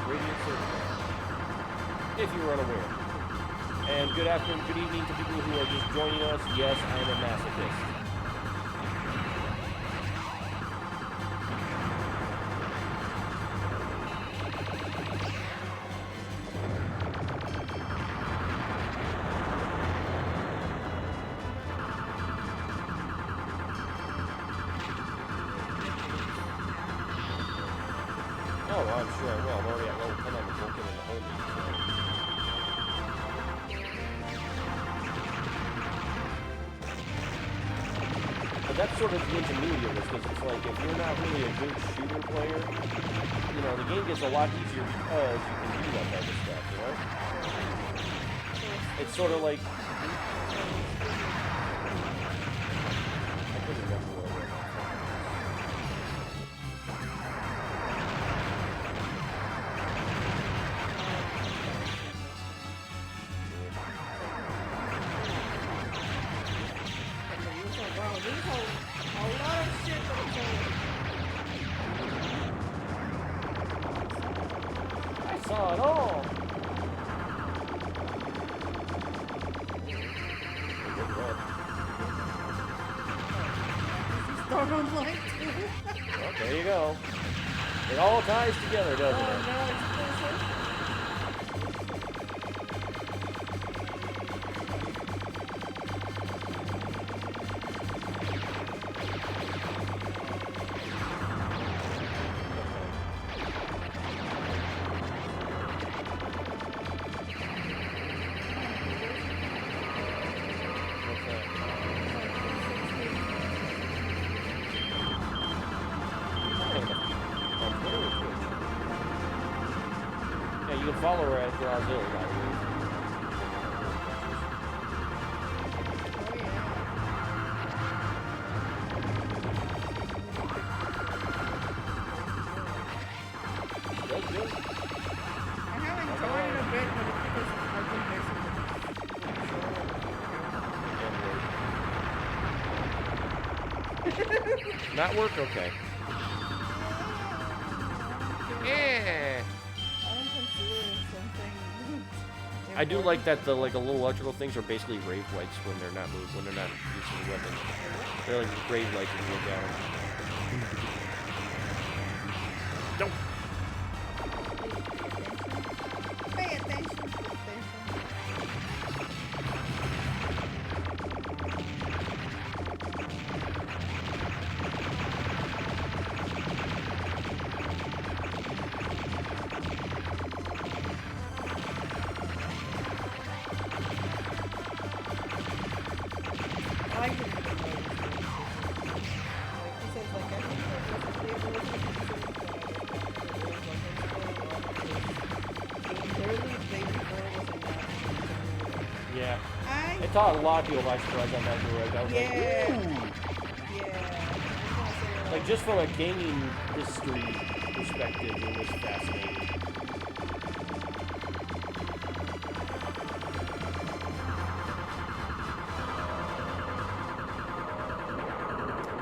Radiant Silvergun. If you were unaware. And good afternoon, good evening to people who are just joining us. Yes, I am a masochist. Oh, I'm sure I will. I'm already at level 10 on the Vulcan and the Homie, so. But that's sort of the ingenuity of this, because it's like, if you're not really a good shooter player, you know, the game gets a lot easier because you can do that type of stuff, you know? It's sort of like... I couldn't remember what it was. Wow, this is a lot of shit that I'm saying. I saw it all! Start on light too. Well, there you go. It all ties together, doesn't it? Oh, no, it's closer. What's that? On Twitter or Twitch? Yeah, you can follow her at Brazil, by the way. Oh, yeah. She does good. I haven't joined in a bit, but it's because I've been busy with Not work? Okay. Yeah. I don't consider it something. I do like that the like a little electrical things are basically rave lights when they're not moved, when they're not using the weapon. They're like rave lights when you look at them. Don't. Pay attention. Pay attention. taught a lot of people by surprise on that direct. I was like, Yeah. ooh. Yeah. Like, just from a gaming history perspective, it was fascinating.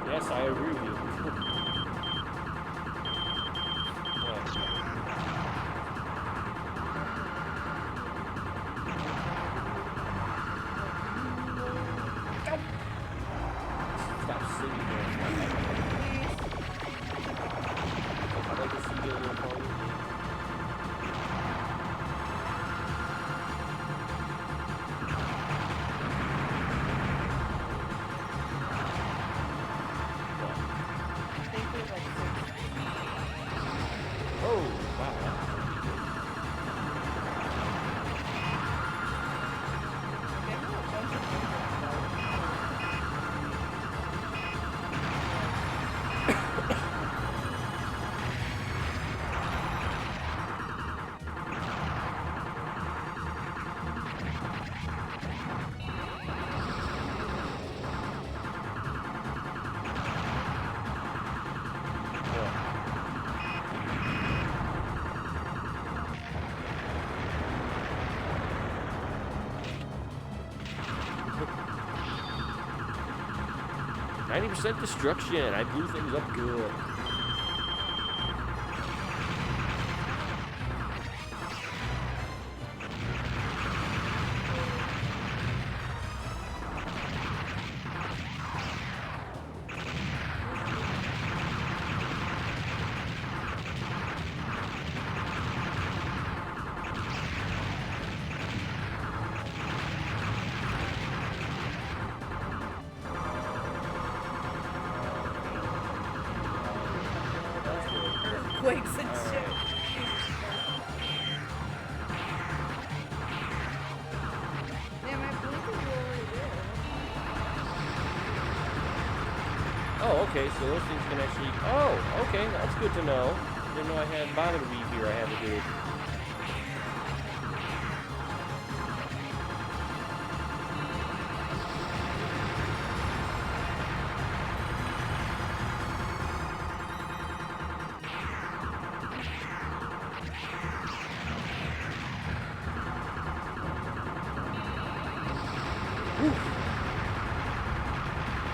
Yes, I agree with you. What? Stop sitting there. I'd like to see you get a little party. Oh, wow. Yeah. 90% destruction. I blew things up good. Earthquakes and shit. Damn, my blinkers were already there. Oh, okay, so those things can actually... Oh, okay, that's good to know. Didn't know I had bother weave here I had to do.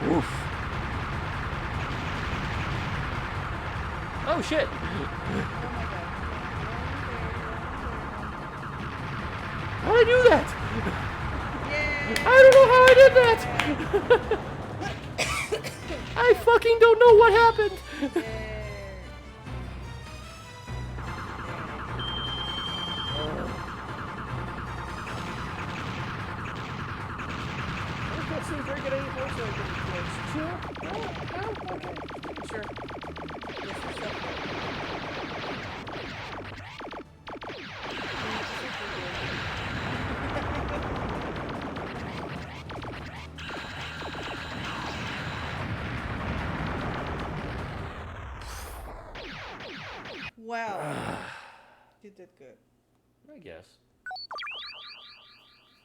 Oof. Oh, shit! Oh my god. How'd I do that? Yeah. I don't know how I did that! I fucking don't know what happened! That seems very good. I didn't work so I can chill. Oh, okay. Sure. Wow. You did good. I guess.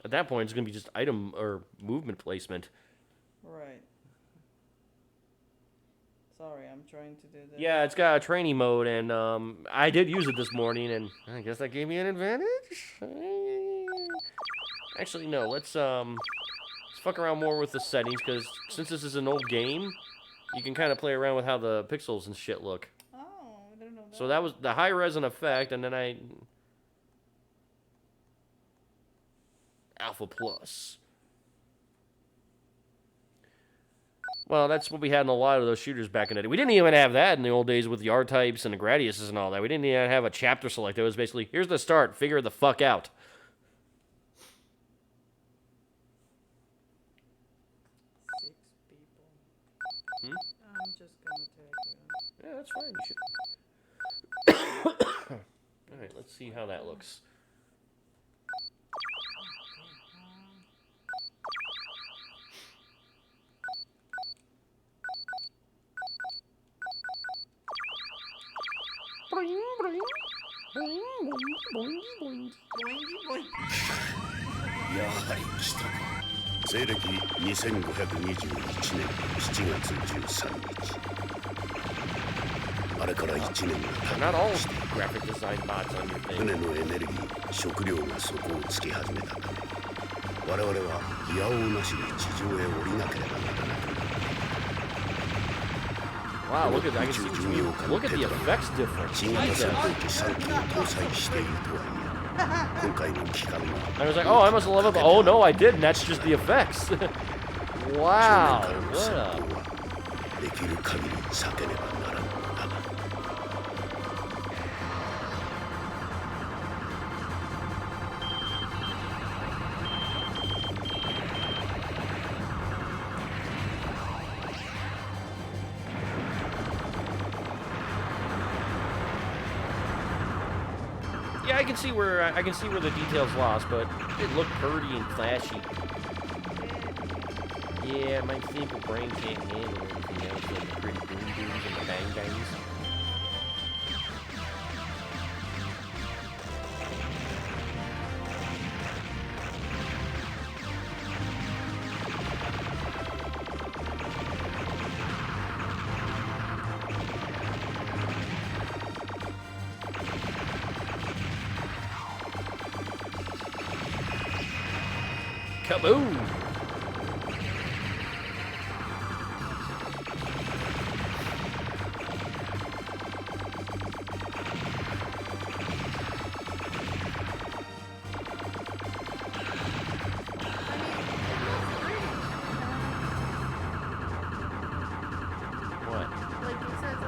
At that point, it's going to be just item or movement placement. Right. Sorry, I'm trying to do this. Yeah, it's got a training mode, and I did use it this morning, and I guess that gave me an advantage? Actually, no, let's fuck around more with the settings, because since this is an old game, you can kind of play around with how the pixels and shit look. Oh, I didn't know that. So that was the high res in effect, and then Alpha Plus. Well, that's what we had in a lot of those shooters back in the day. We didn't even have that in the old days with the R-types and the Gradiuses and all that. We didn't even have a chapter select. It was basically, here's the start, figure the fuck out. 6 people. Hmm? I'm just gonna take you. Yeah, that's fine. You should. Alright, let's see how that looks. Boing, boing. Boing, boing, boing, boing. Boingy boing. やはり来たか西暦2521年7月13日あれから1年が Not 経 all ち graphic design bots on your thing. 船のエネルギー食料が底をつき始めたため我々はいやおうなしに地上へ降りなければならなくなった Wow, look at I can see what you mean. Look at the effects difference. 新型戦 Jesus. 闘機3機を搭載しているとはいえ今回の機関は I was like, oh, I must have leveled up. Oh no, I didn't. That's just the effects. 正面 Wow. からの What 戦 a... 闘はできる限り避けねばならぬのだが Yeah, I can see where the details lost, but it looked pretty and flashy. Yeah, my simple brain can't handle anything else like the pretty boom booms and the bang bangs. Kaboom! What? Like it says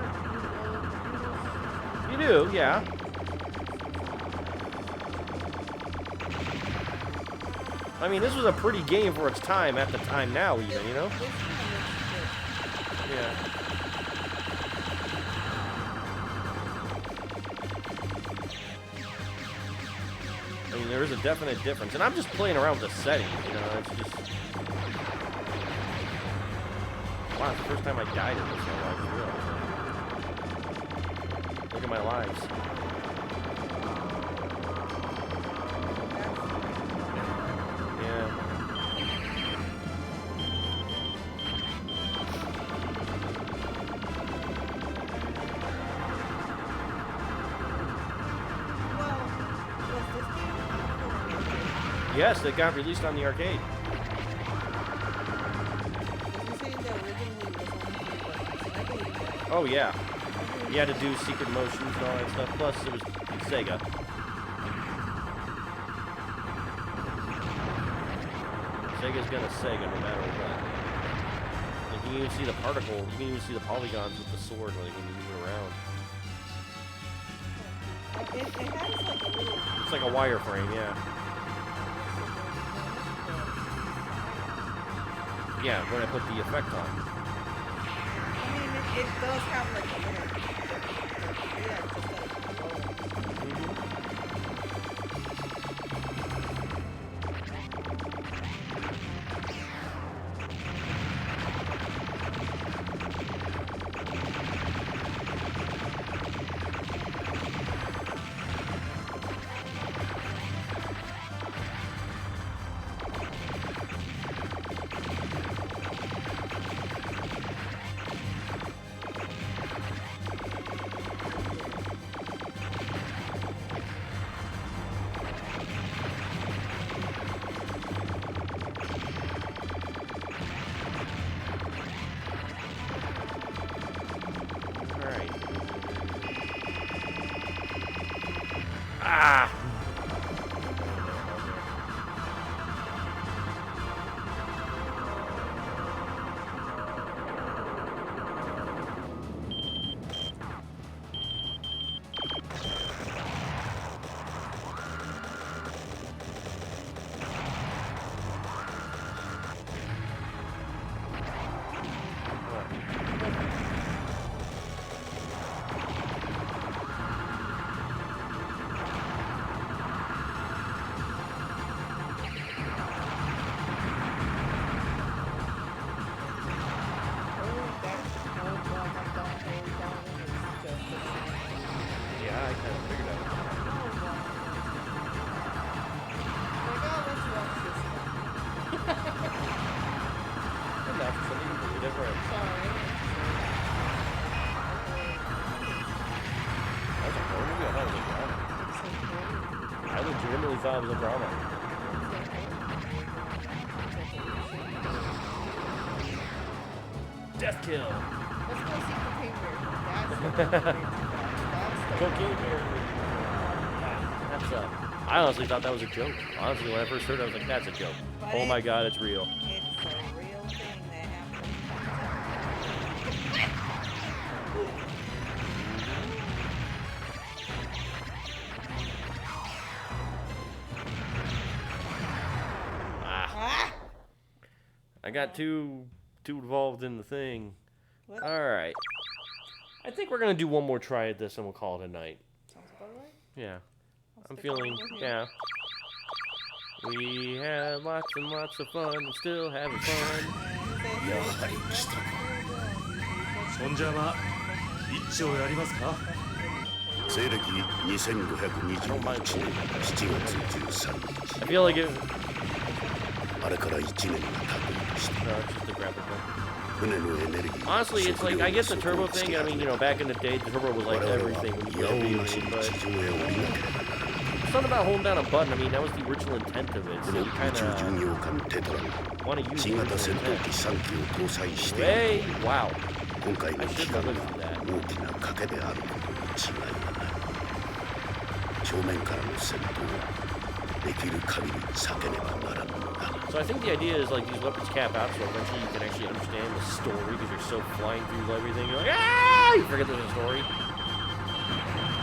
You do, yeah. I mean, this was a pretty game for its time at the time now, even, you know? this kind of looks good. Yeah. I mean, there is a definite difference. And I'm just playing around with the settings, you know? It's just... Wow, it's the first time I died in this in my life, really. Look at my lives. Yeah. Well, was this game out Yes, it got released on the arcade. for? Was you saying that originally was only for buttons? I believe that. Oh, yeah. You had to do secret motions and all that stuff. Plus, it was Sega. Sega's gonna Sega no matter what. Like, you can even see the particle, you can even see the polygons with the sword like, when you move it around. It has like a little. It's like a wireframe, yeah. Yeah, when I put the effect on. I mean, it does have like a little. Yeah, just like low. Alright. Ah! legitimately thought it was a drama. Death kill. Let's go see Cocaine Bear. That's Cocaine Bear. That's I honestly thought that was a joke. Honestly, when I first heard it, I was like, that's a joke. But Oh my god, it's real. It's a real thing that happened. Ah! I got too involved in the thing. What? Alright. I think we're gonna do one more try at this and we'll call it a night. Sounds about right. Yeah. I'm stick around feeling, with you. yeah. We had lots and lots of fun and still having fun. やはり来たか。そんじゃま一丁やりますか。西暦2521年7月13 I feel like it. 日あれから1年が経とうとして No, it's just a graphic thing. 船のエネルギー Honestly, it's like, I get the turbo thing. I mean, you know, back in the day, the turbo was like 我々は everything when you 矢を played なし video に games, 地 but 上へ降りなければならない something about holding down a button. I mean, that was the original intent of it. こ So の you 宇 kind 宙巡 of 洋艦テトラが want to use 新 the 型 original 戦闘 intent. 機3機を搭載している Hey, wow. 今回の I 機 should 関 have が listened to that. 大きな賭けであることに違いはない正面からの戦闘はできる限り避けねばならんのだ So I think the idea is like these weapons cap out, so eventually you can actually understand the story because you're so flying through everything. You're like, ah! You forget there's a story.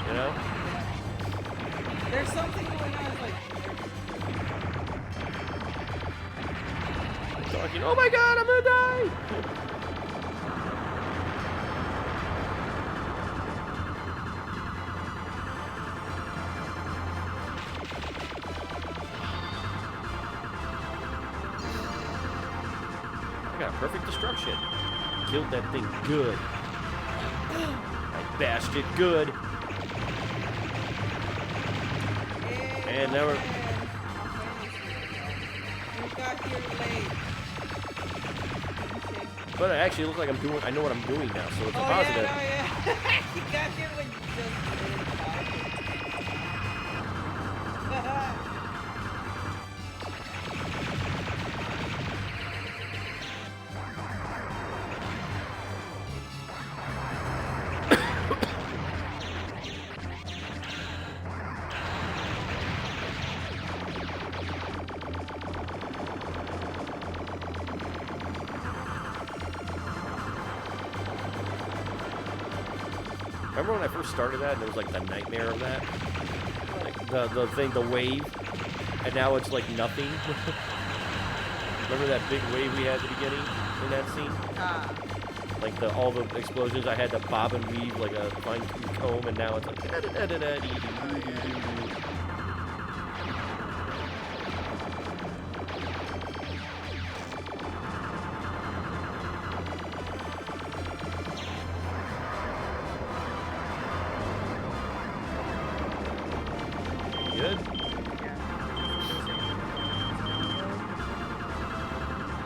You know? There's something going on. It's like. Talking, oh my god, I'm gonna die! I got perfect destruction. Killed that thing good. I bashed it good. And now we're- You got here late. But it actually looks like I know what I'm doing now, so it's a Oh positive. yeah, you got here when you just Remember when I first started that and it was like the nightmare of that? Like the thing, the wave, and now it's like nothing. Remember that big wave we had at the beginning in that scene? Like all the explosions, I had to bob and weave like a fine-tooth comb, and now it's like good.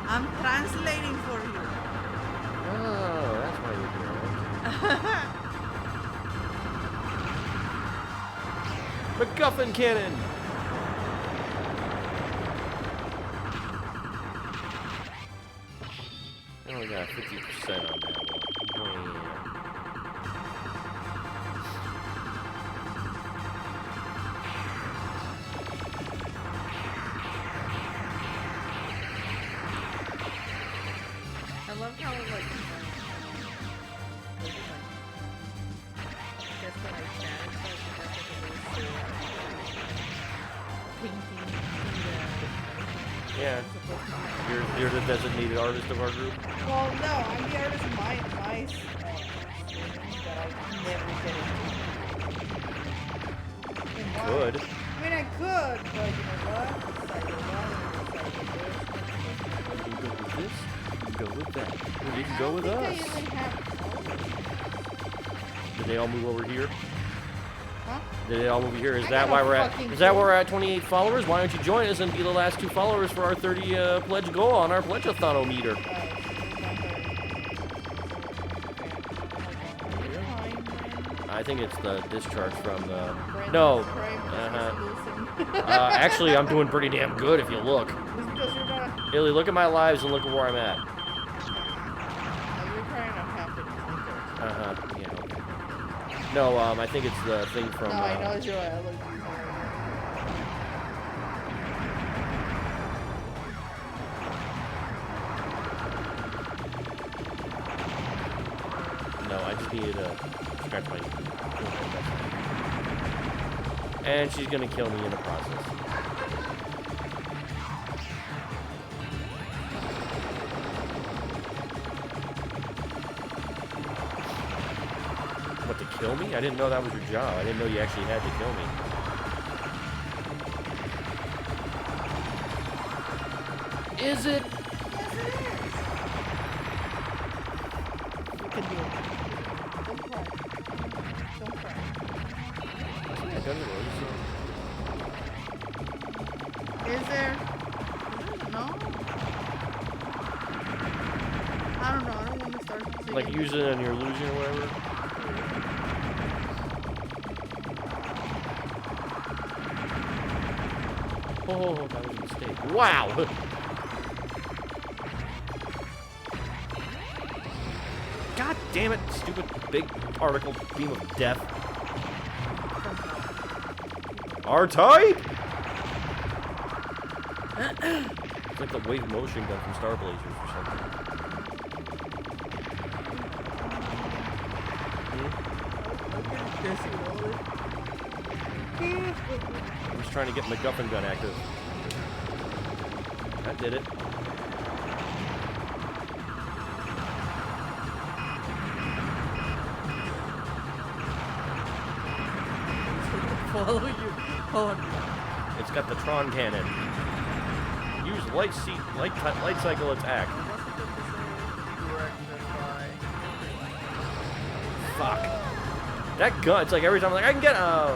I'm translating for you. Oh, that's why you're here. MacGuffin cannon. I only got 50% on that one. Man. I love how like just when I chatted, so I think that's like a really painting. Yeah. You're the designated artist of our group. Well, no, I'm the artist of my that I never get into. Could. I mean, I could, but you know what? You can go with this. You can go with that. Or you can go with I us. even have Did they all move over here? Huh? Did they all move here? Is I that got why a we're at? fucking Is that why clue. we're at 28 followers? Why don't you join us and be the last 2 followers for our 30 pledge goal on our pledge-a-thon-o-meter? I think it's the discharge from the. Brandon's No. brain was Uh-huh. loosened. Actually, I'm doing pretty damn good if you look. It's because you're not. Illy, look at my lives and look at where I'm at. You're crying on happiness. Yeah. Okay. No, I think it's the thing from. No, I know it's your allergies. No, I just needed to scratch my. And she's gonna kill me in the process. What, to kill me? I didn't know that was your job. I didn't know you actually had to kill me. Is it? You can do it. Don't cry. Don't cry. I think I've done it already, Is there? No? I don't know. I don't want to start so. singing. Like use it on your illusion or whatever. Oh, that was a mistake. Wow! God damn it, stupid big particle beam of death. R-Type! It's like the wave motion gun from Star Blazers or something. I'm just trying to get MacGuffin gun active. That did it. Follow you. Oh, It's got the Tron cannon. Use light cycle attack. Fuck. That gun, it's like every time I'm like, I can get oh.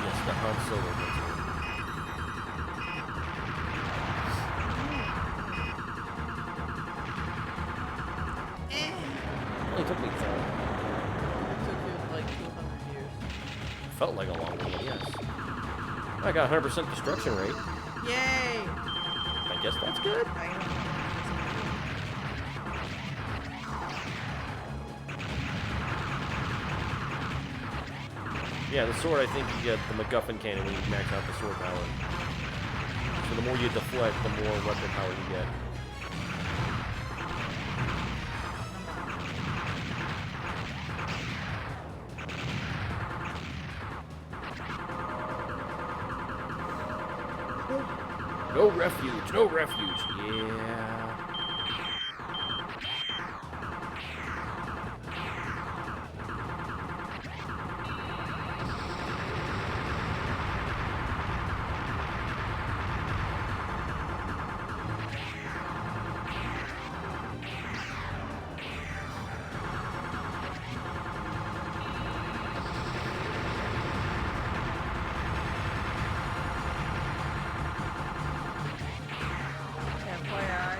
Yes, the Han Solo gun. Only took me like 200 years. felt like a long one, yes. I got 100% destruction rate. Yay! I guess that's good. Yeah, the sword, I think you get the MacGuffin cannon when you max out the sword power. So the more you deflect, the more weapon power you get. No refuge, no refuge. Yeah. FYI,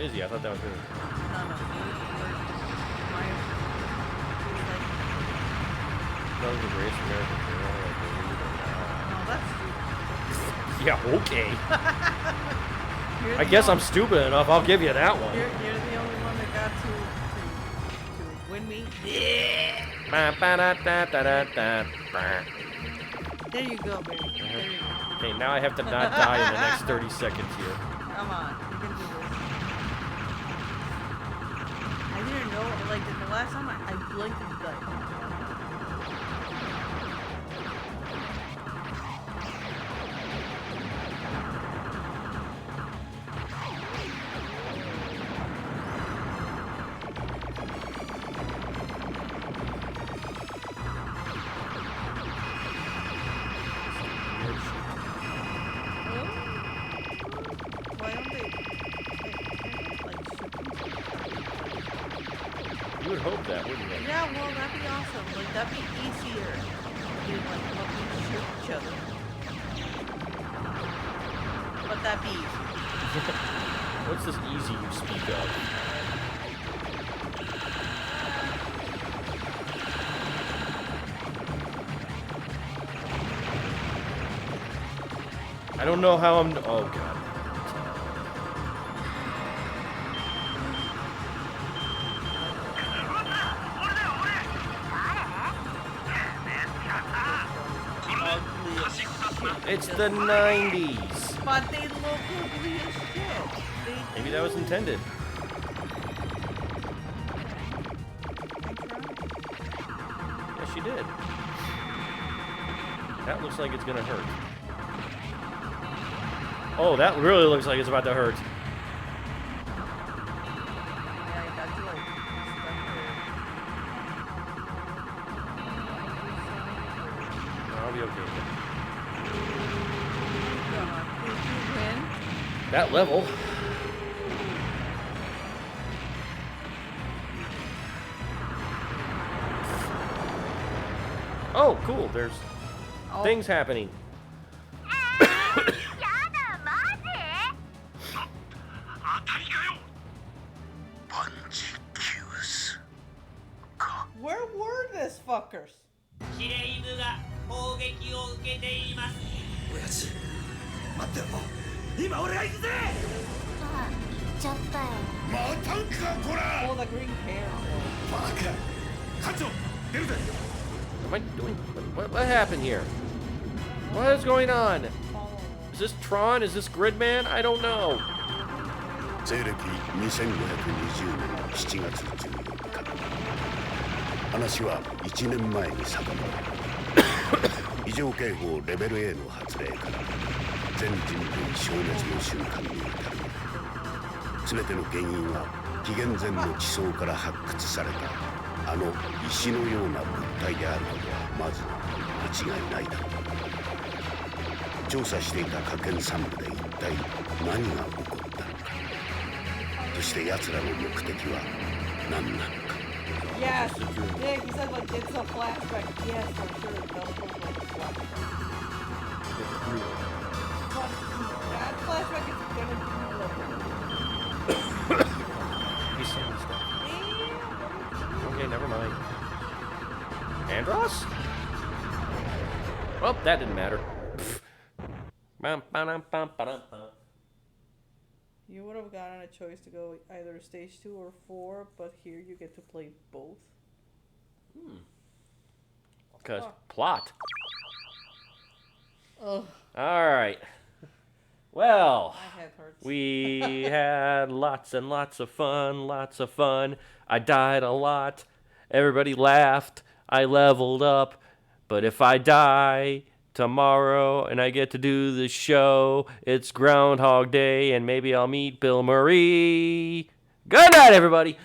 Izzy, I thought that was her. no, my, That was the greatest American hero, I believe. no, that's stupid. Yeah, okay. You're I the guess I'm only- stupid enough. I'll give you that one. You're the only one that got to win me. There you go, baby. There you go. Okay, now I have to not die in the next 30 seconds here. Come on, you can do this. I didn't know, like the last time I blinked and died. Why don't they like ship them? You would hope that, wouldn't you? Yeah, well, that'd be awesome. Like, that'd be easier. You'd, like, help you shoot each other. But that'd be easy. What's this easy you speak of? I don't know how I'm... Oh, God. It's the 90s. But they look ugly as shit. Maybe that was intended. Yeah, she did. That looks like it's gonna hurt. Oh, that really looks like it's about to hurt. I'll be okay. That level. Oh, cool. There's things happening. Where were these fuckers? 司令部が攻撃を受けています。おやつ待ってろ今俺が行くぜあ、行っちゃったよ。またんかこら Oh, the green hair. バカ艦長出るぜ What am I doing? What happened here? What is going on? Is this Tron? Is this Gridman? I don't know. 西暦2520年7月14日話は1年前に遡る異常警報レベル A の発令から全人類消滅の瞬間に至る全ての原因は紀元前の地層から発掘されたあの石のような物体であることはまず間違いないだろう調査していた科研三部で一体何が起こったのかそして奴らの目的は何なのか Yes. Yeah, he said like it's a flashback. Yes, I'm sure it does look like a flashback. But that flashback is gonna be like He's saying stuff. Okay, never mind. Andros? Well, that didn't matter. You would have gotten a choice to go either stage 2 or 4, but here you get to play both. Because plot. Ugh, Alright. Well, my head hurts. we had lots and lots of fun. I died a lot. Everybody laughed. I leveled up. But if I die tomorrow and I get to do the show, it's Groundhog Day, and maybe I'll meet Bill Murray. Good night, everybody.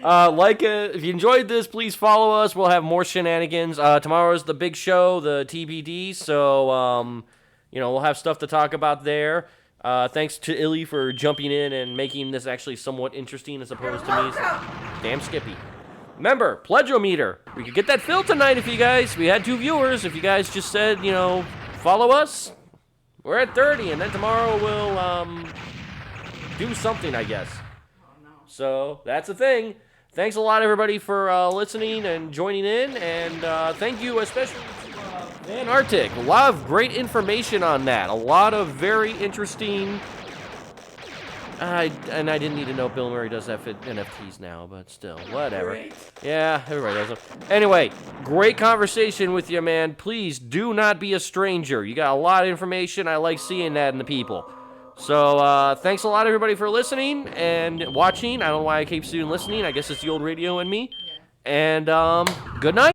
If you enjoyed this, please follow us. We'll have more shenanigans. Tomorrow's the big show, the TBD, so we'll have stuff to talk about there. Thanks to Illy for jumping in and making this actually somewhat interesting as opposed to me. Damn Skippy. Remember, Pledgeometer. We could get that filled tonight if you guys... We had 2 viewers. If you guys just said, follow us, we're at 30. And then tomorrow we'll, do something, I guess. So, that's the thing. Thanks a lot, everybody, for listening and joining in. And thank you especially to Van Arctic. A lot of great information on that. A lot of very interesting... and I didn't need to know Bill Murray does NFTs now, but still, whatever. Great. Yeah, everybody does them. Anyway, great conversation with you, man. Please do not be a stranger. You got a lot of information. I like seeing that in the people. So, thanks a lot, everybody, for listening and watching. I don't know why I keep saying listening. I guess it's the old radio in me. Yeah. And, good night.